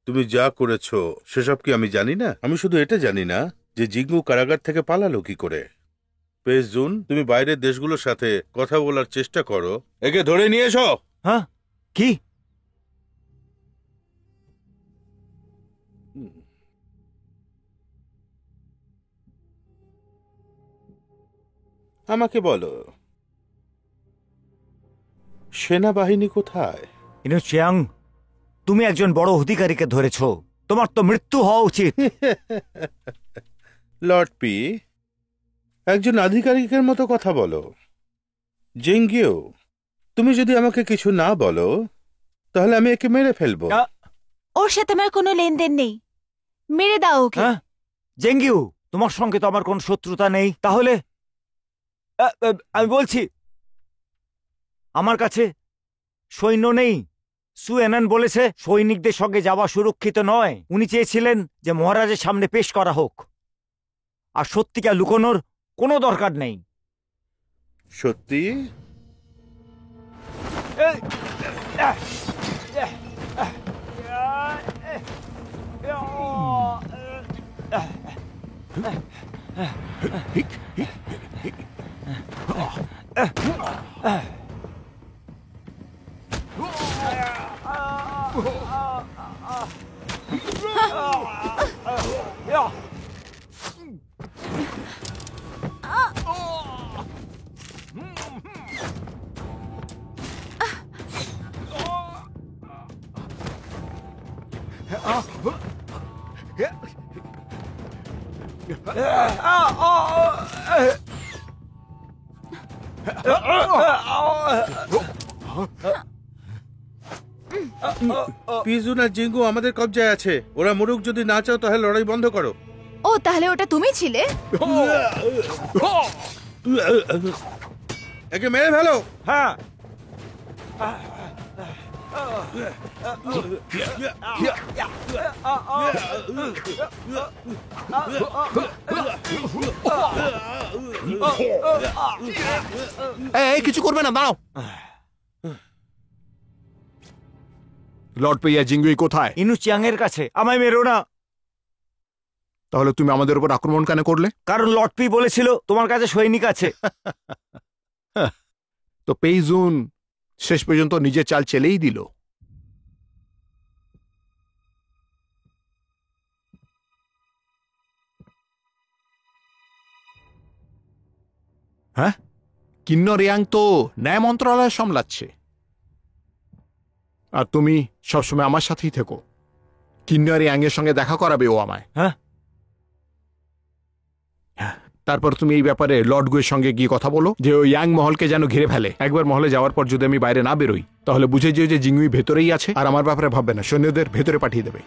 তুমি যা করেছো সেসব কি আমি জানি না? আমি শুধু এটা জানি না যে জিঙ্গু কারাগার থেকে পালালো কি করে। পেস জুন, তুমি বাইরের দেশগুলোর সাথে কথা বলার চেষ্টা করো, একে ধরে নিয়ে এসো। হ্যাঁ, কি? আমাকে বলো, সেনাবাহিনী কোথায়? ইনু চিয়াং, তুমি একজন বড় অধিকারীকে ধরেছ, তোমার তো মৃত্যু হওয়া উচিত। লর্ড পি, একজন আধিকারিকের মতো কথা বলো। জিঙ্গিও, তুমি যদি আমাকে কিছু না বলো তাহলে আমি একে মেরে ফেলবো। ওর সাথে আমার কোনো লেনদেন নেই, মেরে দাও ওকে। হ্যাঁ জেঙ্গিউ, তোমার সঙ্গে তো আমার কোনো শত্রুতা নেই। তাহলে আমি বলছি, আমার কাছে সৈন্য নেই। সুয়েনান বলেছে সৈনিকদের সঙ্গে যাওয়া সুরক্ষিত নয়। উনি চেয়েছিলেন যে মহারাজের সামনে পেশ করা হোক, আর সত্যিটা লুকোনোর কোনো দরকার নেই। সত্যি? পিজুন আর জিঙ্গু আমাদের কবজায় আছে। ওরা মরুক, যদি না চাও তাহলে লড়াই বন্ধ করো। ও, তাহলে ওটা তুমি ছিলে? একে মেরে ফেলো। হ্যাঁ। এই কিছু করবে না, দাঁড়াও। লর্ড পেইয়া জিঙ্গুই কোথায়? ইনু চিয়াং এর কাছে। আমায় মেরো না। তাহলে তুমি আমাদের উপর আক্রমণ কেন করলে? কারণ লর্ড পি বলেছিল তোমার কাছে সৈনিক আছে। তো পেইজুন শেষ পর্যন্ত নিজের চাল চেলেই দিল। হ্যাঁ, কিন্নর ইয়াং তো ন্যায় মন্ত্রণালয় সামলাচ্ছে, আর তুমি সবসময় আমার সাথেই থেকো। কিন্নর ইয়াং এর সঙ্গে দেখা করাবে ও আমায়। হ্যাঁ, তারপর তুমি এই ব্যাপারে লর্ড গুয়ের সঙ্গে গিয়ে কথা বলো যে ওই ইয়াং মহলকে যেন ঘিরে ফেলে। একবার মহলে যাওয়ার পর যদি আমি বাইরে না বেরোই, তাহলে বুঝে যেও যে জিঙ্গুই ভেতরেই আছে, আর আমার ব্যাপারে ভাববে না, সৈন্যদের ভেতরে পাঠিয়ে দেবে।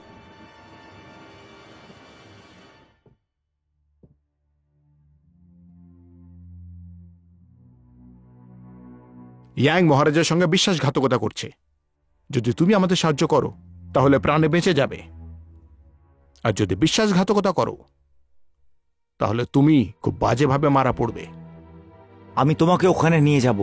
ইয়াং মহারাজের সঙ্গে বিশ্বাসঘাতকতা করছে। যদি তুমি আমাদের সাহায্য করো তাহলে প্রাণে বেঁচে যাবে, আর যদি বিশ্বাসঘাতকতা করো তাহলে তুমি খুব বাজেভাবে মারা পড়বে। আমি তোমাকে ওখানে নিয়ে যাব।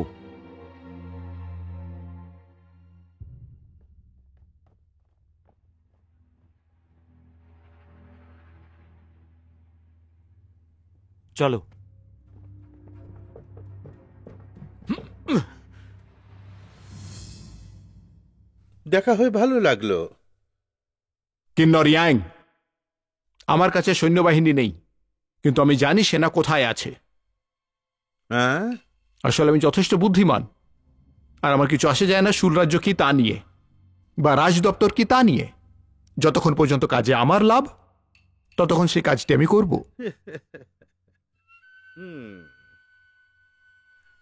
চলো। দেখা হয়ে ভালো লাগলো। কিন্নর ইয়াং, আমার কাছে সৈন্যবাহিনী নেই, কিন্তু আমি জানি সেনা কোথায় আছে। হ্যাঁ, আসলে আমি যথেষ্ট বুদ্ধিমান, আর আমার কিছু আসে যায় না সুররাজ্য কি তা নিয়ে, বা রাজ দপ্তর কি তা নিয়ে। যতক্ষণ পর্যন্ত কাজে আমার লাভ, ততক্ষণ সেই কাজটি আমি করব।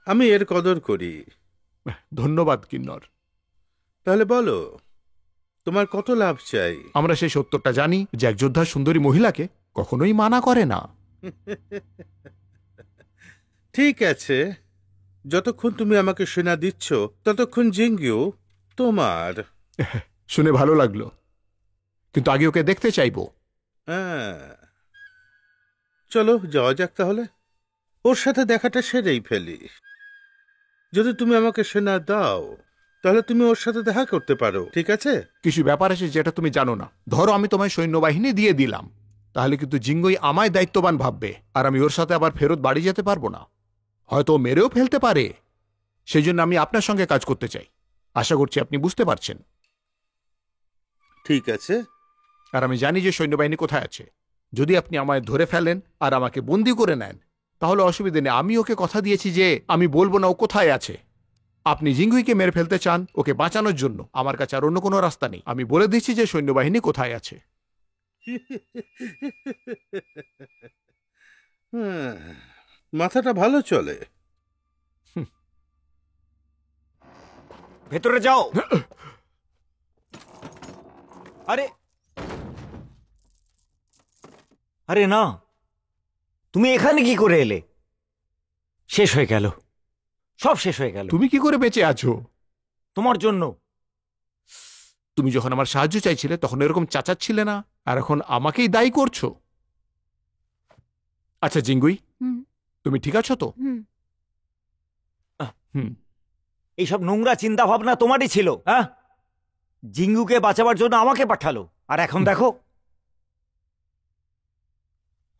আমি এর কদর করি। ধন্যবাদ কিন্নর। তাহলে বলো, তোমার কত লাভ চাই? আমরা সেই সত্যটা জানি যে এক যোদ্ধা সুন্দরী মহিলাকে কখনোই মানা করে না। ঠিক আছে, যতক্ষণ তুমি আমাকে সেনা দিচ্ছ ততক্ষণ জিঙ্গিও তোমার। শুনে ভালো লাগলো, কিন্তু আগে ওকে দেখতে চাইবো। হ্যাঁ, চলো যাওয়া যাক তাহলে। ওর সাথে দেখাটা সেরেই ফেলি। যদি তুমি আমাকে সেনা দাও তাহলে তুমি ওর সাথে দেখা করতে পারো, ঠিক আছে? কিছু ব্যাপার আছে যেটা তুমি জানো না। ধরো আমি তোমায় সৈন্যবাহিনী দিয়ে দিলাম, তাহলে কিন্তু জিঙ্গই আমায় দায়িত্ববান ভাববে, আর আমি ওর সাথে আবার ফেরত বাড়ি যেতে পারবো না। হয়তো ও মেরেও ফেলতে পারে। সেই জন্য আমি আপনার সঙ্গে কাজ করতে চাই। আশা করছি আপনি বুঝতে পারছেন। ঠিক আছে। আর আমি জানি যে সৈন্যবাহিনী কোথায় আছে। যদি আপনি আমায় ধরে ফেলেন আর আমাকে বন্দি করে নেন, তাহলে অসুবিধে নেই। আমি ওকে কথা দিয়েছি যে আমি বলবো না ও কোথায় আছে। আপনি জিঙ্গুইকে মেরে ফেলতে চান, ওকে বাঁচানোর জন্য। আমার কাছে আর অন্য কোনো রাস্তা নেই। আমি বলে দিচ্ছি যে সৈন্যবাহিনী কোথায় আছে। মাথাটা ভালো চলে। ভেতরে যাও। আরে আরে না, তুমি এখানে কি করে এলে? শেষ হয়ে গেল, সব শেষ হয়ে গেল। তুমি কি করে বেঁচে আছো? তোমার জন্য। তুমি যখন আমার সাহায্য চাইছিলে তখন এরকম চাচাচ্ছিলে না, আর এখন আমাকেই দায়ী করছো। আচ্ছা জিঙ্গুই, হুম, তুমি ঠিক আছো তো? হুম। হুম। এইসব নোংরা চিন্তা ভাবনা তোমারই ছিল, হ্যাঁ? জিঙ্গুকে বাঁচাবার জন্য আমাকে পাঠালো, আর এখন দেখো।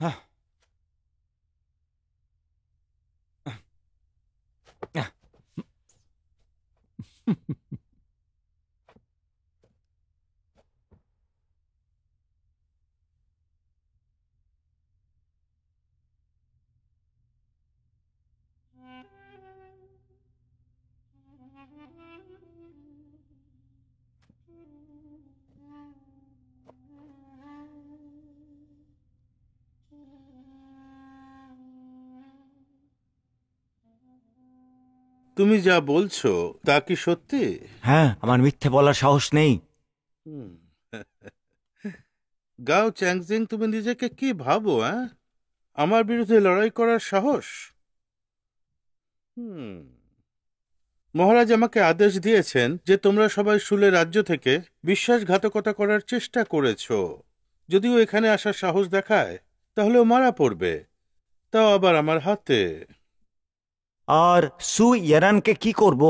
হ্যাঁ। তুমি যা বলছো তা কি সত্যি? হ্যাঁ, আমার মিথ্যে বলার সাহস নেই। হুম। গাও চ্যাংজিং, তুমি নিজেকে কি ভাবো? আমার বিরুদ্ধে লড়াই করার সাহস? মহারাজ আমাকে আদেশ দিয়েছেন যে তোমরা সবাই শুলে রাজ্য থেকে বিশ্বাসঘাতকতা করার চেষ্টা করেছো। যদিও এখানে আসার সাহস দেখায় তাহলে ও মারা পড়বে, তাও আবার আমার হাতে। আর সু ইয়ারানকে কি করব?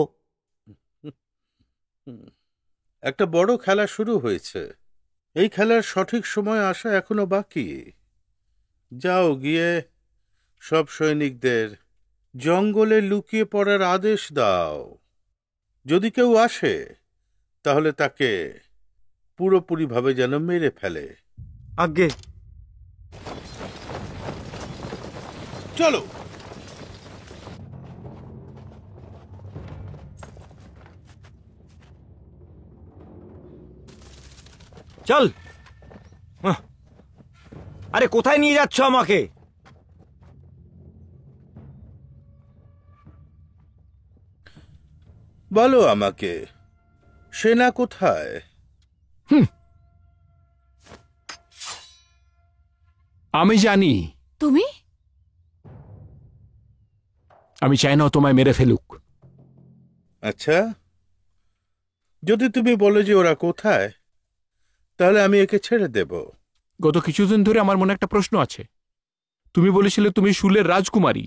একটা বড় খেলা শুরু হয়েছে। এই খেলার সঠিক সময় আসা এখনো বাকি। যাও গিয়ে সব সৈনিকদের জঙ্গলে লুকিয়ে পড়ার আদেশ দাও। যদি কেউ আসে তাহলে তাকে পুরোপুরিভাবে যেন মেরে ফেলে। আজ্ঞে। চলো। চল। আরে কোথায় নিয়ে যাচ্ছ আমাকে? বলো আমাকে, সেনা কোথায়? আমি জানি। তুমি? আমি চাই না ও তোমায় মেরে ফেলুক। আচ্ছা, যদি তুমি বলো যে ওরা কোথায়, তাহলে আমি একে ছেড়ে দেব। গত কিছুদিন ধরে আমার মনে একটা প্রশ্ন আছে। তুমি বলেছিলে তুমি শুলের রাজকুমারী,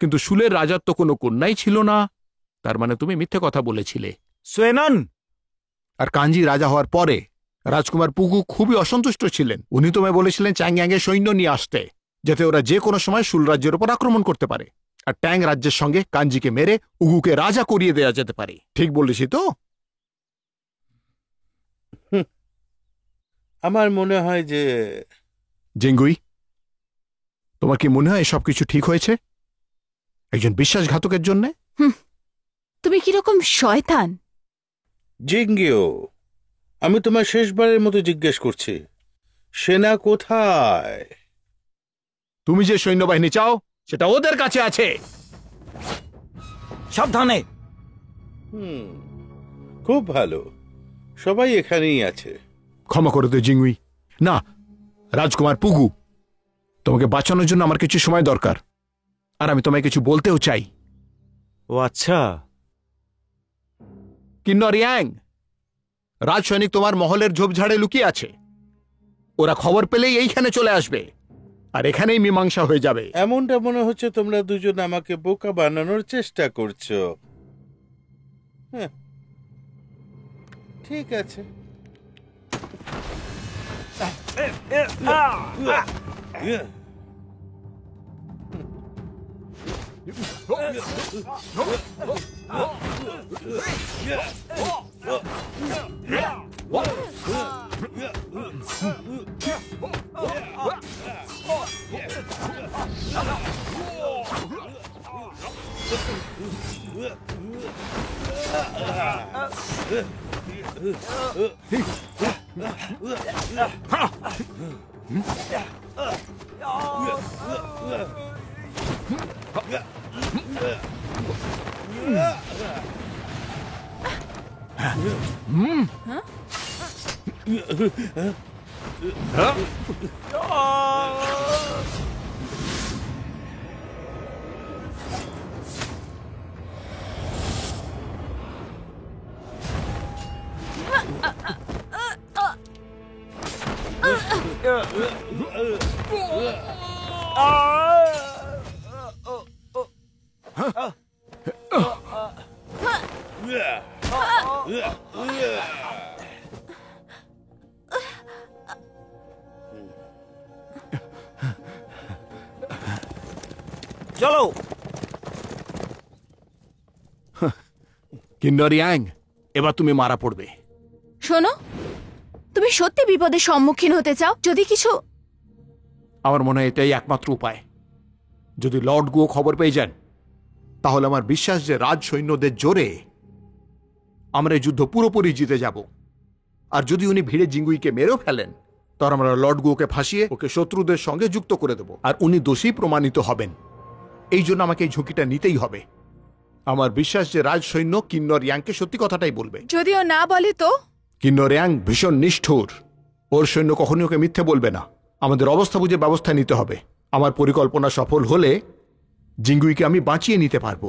কিন্তু শুলের রাজার তো কোনো কন্যাই ছিল না। তার মানে তুমি মিথ্যে কথা বলেছিলে। সোয়েনন! আর কাঞ্জি রাজা হওয়ার পরে রাজকুমার পুগু খুবই অসন্তুষ্ট ছিলেন। উনি তোমায় বলেছিলেন চ্যাংয়াংয়ের সৈন্য নিয়ে আসতে, যাতে ওরা যে কোনো সময় শুল রাজ্যের উপর আক্রমণ করতে পারে, আর ট্যাং রাজ্যের সঙ্গে কাঞ্জিকে মেরে উগুকে রাজা করিয়ে দেওয়া যেতে পারে। ঠিক বলেছি তো? আমার মনে হয় যে জেঙ্গুই, তোমার কি মনে হয় সবকিছু ঠিক হয়েছে একজন বিশ্বাসঘাতকের জন্যে? তুমি কিরকম শয়তান! জিঙ্গিও, আমি তোমার শেষবারের মতো জিজ্ঞেস করছি, সেনা কোথায়? তুমি যে সৈন্যবাহিনী চাও সেটা ওদের কাছে আছে। সাবধানে! খুব ভালো, সবাই এখানেই আছে। ক্ষমা করে দে জিঙ্গুই। না, রাজকুমার পুগু, তোমাকে বাঁচানোর জন্য আমার কিছু সময় দরকার, আর আমি তোমায় কিছু বলতেও চাই। ও আচ্ছা। কিন্নর ইয়াং, রাজ সৈনিক তোমার মহলের ঝোপঝাড়ে লুকিয়ে আছে। ওরা খবর পেলেই এইখানে চলে আসবে, আর এখানেই মীমাংসা হয়ে যাবে। এমনটা মনে হচ্ছে তোমরা দুজন আমাকে বোকা বানানোর চেষ্টা করছো। হ্যাঁ, ঠিক আছে। চলো। কিন্নর ইয়াং, এবার তুমি মারা পড়বে। শোনো, তুমি সত্যি বিপদের সম্মুখীন হতে চাও? যদি কিছু... আমার মনে হয় এটাই একমাত্র উপায়। যদি লর্ড গুয়ো খবর পেয়ে যান, তাহলে আমার বিশ্বাস যে রাজ সৈন্যদের জোরে আমরা এই যুদ্ধ পুরোপুরি জিতে যাব। আর যদি উনি ভিড়ে জিঙ্গুইকে মেরেও ফেলেন, তখন আমরা লর্ড গুয়োকে ফাঁসিয়ে ওকে শত্রুদের সঙ্গে যুক্ত করে দেব, আর উনি দোষী প্রমাণিত হবেন। এই জন্য আমাকে এই ঝুঁকিটা নিতেই হবে। আমার বিশ্বাস যে রাজ সৈন্য কিন্নর ইয়াংকে সত্যি কথাটাই বলবে। যদিও না বলে তো? কিন্নর ইয়াং ভীষণ নিষ্ঠুর, ওর সৈন্য কখনই ওকে মিথ্যে বলবে না। আমাদের অবস্থা বুঝে ব্যবস্থা নিতে হবে। আমার পরিকল্পনা সফল হলে জিঙ্গুইকে আমি বাঁচিয়ে নিতে পারবো।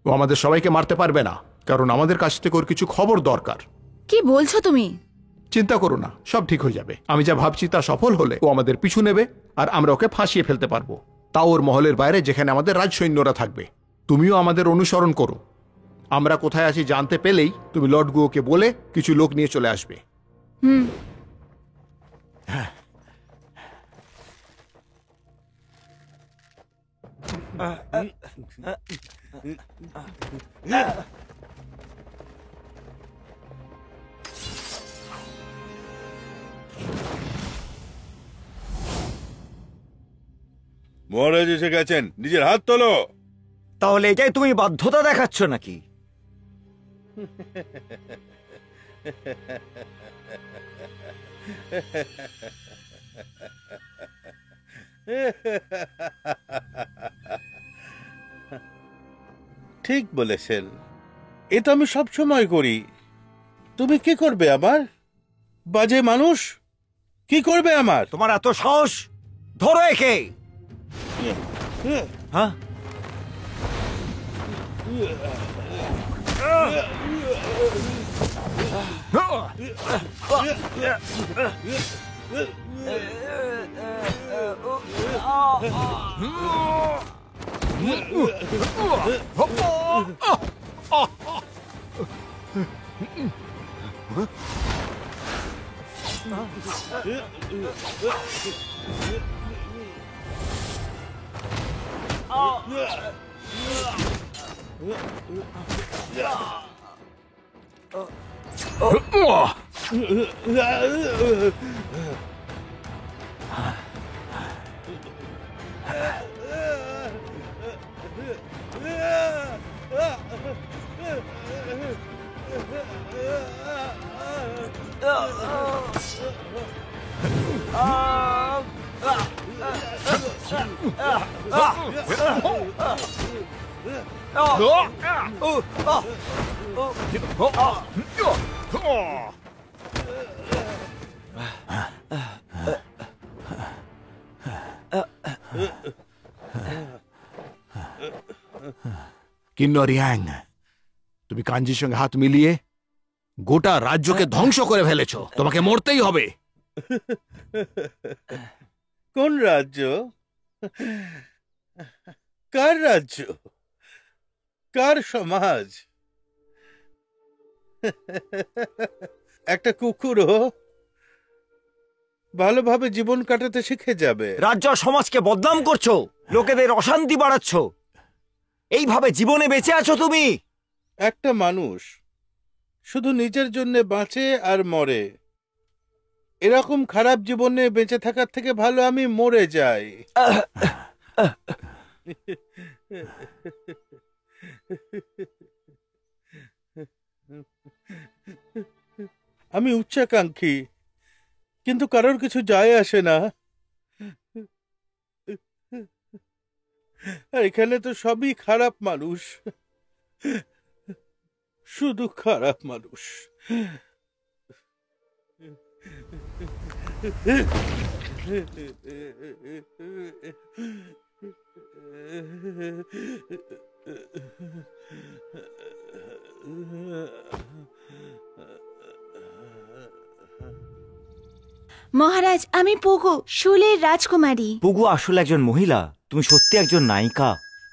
ও আমাদের সবাইকে মারতে পারবে না, কারণ আমাদের কাছ থেকে ওর কিছু খবর দরকার। কি বলছো তুমি? চিন্তা করো না, সব ঠিক হয়ে যাবে। আমি যা ভাবছি তা সফল হলে ও আমাদের পিছু নেবে, আর আমরা ওকে ফাঁসিয়ে ফেলতে পারবো, তাও ওর মহলের বাইরে, যেখানে আমাদের রাজ সৈন্যরা থাকবে। তুমিও আমাদের অনুসরণ করো। আমরা কোথায় আছি জানতে পেলেই তুমি লর্ড গুয়োকে বলে কিছু লোক নিয়ে চলে আসবে। হুম। মহারাজ এসে গেছেন, নিজের হাত তোলো। তাহলে এটাই তুমি বাধ্যতা দেখাচ্ছ নাকি? ঠিক বলেছেন, এ তো আমি সব সময় করি। তুমি কি করবে আমার? বাজে মানুষ, কি করবে আমার? তোমার এত সাহস? ধরো একে। হ্যাঁ, কিন্নর ইয়াং, তুমি কাঞ্জির সঙ্গে হাত মিলিয়ে গোটা রাজ্যকে ধ্বংস করে ফেলেছো। তোমাকে মরতেই হবে। কোন রাজ্য? কার রাজ্য? কার সমাজ? একটা কুকুরও ভালোভাবে জীবন কাটাতে শিখে যাবে। রাজ্য আর সমাজকে বদনাম করছো, লোকেদের অশান্তি বাড়াচ্ছ। এইভাবে জীবনে বেঁচে আছো তুমি। একটা মানুষ শুধু নিজের জন্য বাঁচে আর মরে, এরকম খারাপ জীবনে বেঁচে থাকার থেকে ভালো আমি মরে যাই। আমি উচ্চাকাঙ্ক্ষী, কিন্তু কারোর কিছু যায় আসে না। আর এখানে তো সবই খারাপ মানুষ, শুধু খারাপ মানুষ। মহারাজ, আমি পুগু, শুলের রাজকুমারী। পুগু আসলে একজন মহিলা। তুমি সত্যি একজন নায়িকা।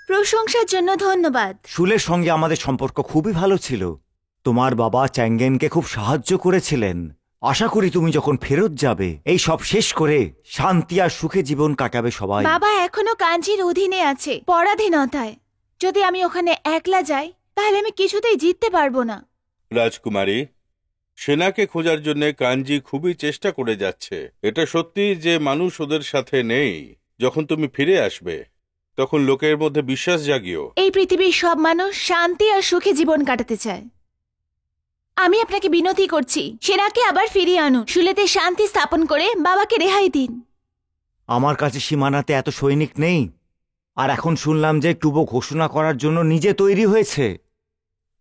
প্রশংসার জন্য ধন্যবাদ। শুলের সঙ্গে আমাদের সম্পর্ক খুবই ভালো ছিল। তোমার বাবা চ্যাঙ্গেনকে খুব সাহায্য করেছিলেন। আশা করি তুমি যখন ফেরত যাবে, এই সব শেষ করে শান্তি আর সুখে জীবন কাটাবে সবাই। বাবা এখনো কাঞ্জির অধীনে আছে, পরাধীনতায়। যদি আমি ওখানে একলা যাই, তাহলে আমি কিছুতেই জিততে পারবো না। রাজকুমারী, সেনাকে খোঁজার জন্য কাঞ্জি খুবই চেষ্টা করে যাচ্ছে। এটা সত্যি যে মানুষ ওদের সাথে নেই। যখন তুমি ফিরে আসবে, তখন লোকের মধ্যে বিশ্বাস জাগিও। এই পৃথিবীর সব মানুষ শান্তি আর সুখে জীবন কাটাতে চায়। আমি আপনাকে বিনতি করছি, সেনাকে আবার ফিরিয়ে আনুন। শুলেতে শান্তি স্থাপন করে বাবাকে রেহাই দিন। আমার কাছে সীমানাতে এত সৈনিক নেই। আর এখন শুনলাম যে টুবো ঘোষণা করার জন্য নিজে তৈরি হয়েছে।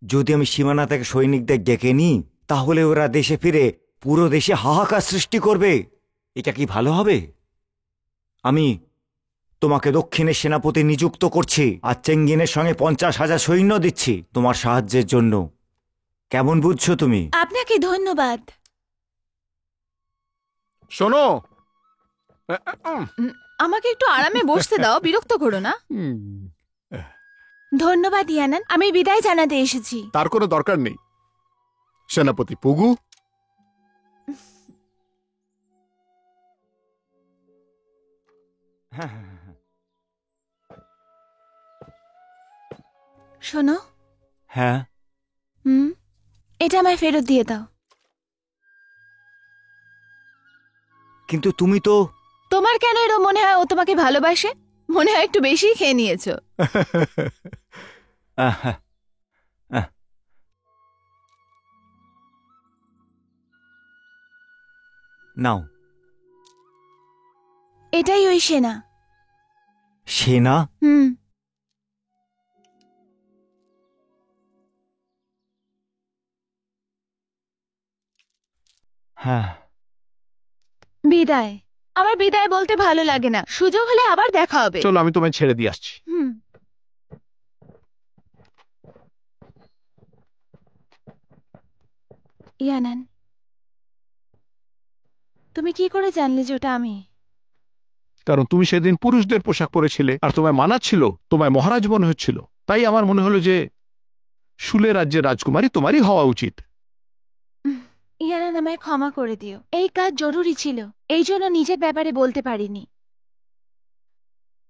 যদি আমি সীমানা থেকে সৈনিকদের ডেকে নিই, তাহলে ওরা দেশে ফিরে পুরো দেশে হাহাকার সৃষ্টি করবে। এটা কি ভালো হবে? আমি তোমাকে দক্ষিণের সেনাপতি নিযুক্ত করছি, আর চেঙ্গিনের সঙ্গে 50,000 সৈন্য দিচ্ছি তোমার সাহায্যের জন্য। কেমন বুঝছো তুমি? আপনাকে ধন্যবাদ। শোনো, আমাকে একটু আরামে বসতে দাও, বিরক্ত করো না। ধন্যবাদ ইয়ানান, আমি বিদায় জানাতে এসেছি। তার কোনো দরকার নেই। সেনাপতি পুগু, শোনো। হ্যাঁ, এটা আমায় ফেরত দিয়ে দাও। কিন্তু তুমি তো... তোমার কেন এরকম মনে হয় ও তোমাকে ভালোবাসে? মনে হয় একটু বেশি খেয়ে নিয়েছো। আহা, আহ। নাও। এটাই ওই সেনা। সেনা? হুম। হ্যাঁ। বিদায়। আমার বিদায় বলতে ভালো লাগে না, সুযোগ হলে আবার দেখা হবে। চলো আমি তোমায় ছেড়ে দিয়ে আসছি। হুম। ইয়ানান, তুমি কি করে জানলে যে ওটা আমি? কারণ তুমি সেদিন পুরুষদের পোশাক পরেছিলে আর তোমায় মানাচ্ছিল, তোমায় মহারাজ মনে হচ্ছিল। তাই আমার মনে হলো যে শুলে রাজ্যের রাজকুমারী তোমারই হওয়া উচিত। ইয়ানান, আমায় ক্ষমা করে দিও। এই কাজ জরুরি ছিল, এই জন্য নিজের ব্যাপারে বলতে পারিনি।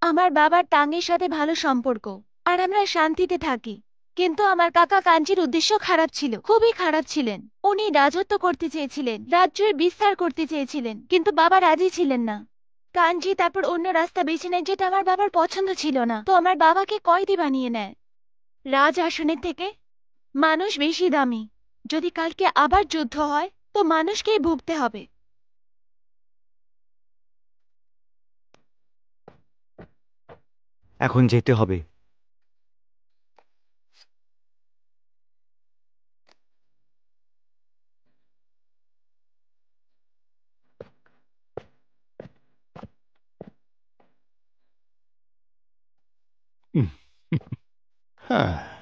আমার বাবার টাঙ্গের সাথে ভালো সম্পর্ক, আর আমরা শান্তিতে থাকি। কিন্তু আমার কাকা কাঞ্চির উদ্দেশ্য খারাপ ছিল, খুবই খারাপ ছিলেন। উনি রাজত্ব করতে চেয়েছিলেন, রাজ্যের বিস্তার করতে চেয়েছিলেন, কিন্তু বাবা রাজি ছিলেন না। কাঞ্চি তারপর অন্য রাস্তা বেছে নেয়, যেটা আমার বাবার পছন্দ ছিল না। তো আমার বাবাকে কয়েদি বানিয়ে নেয়। রাজ আসনের থেকে মানুষ বেশি দামি। যদি কালকে আবার যুদ্ধ হয় তো মানুষকেই ভুগতে হবে। এখন যেতে হবে। হ্যাঁ।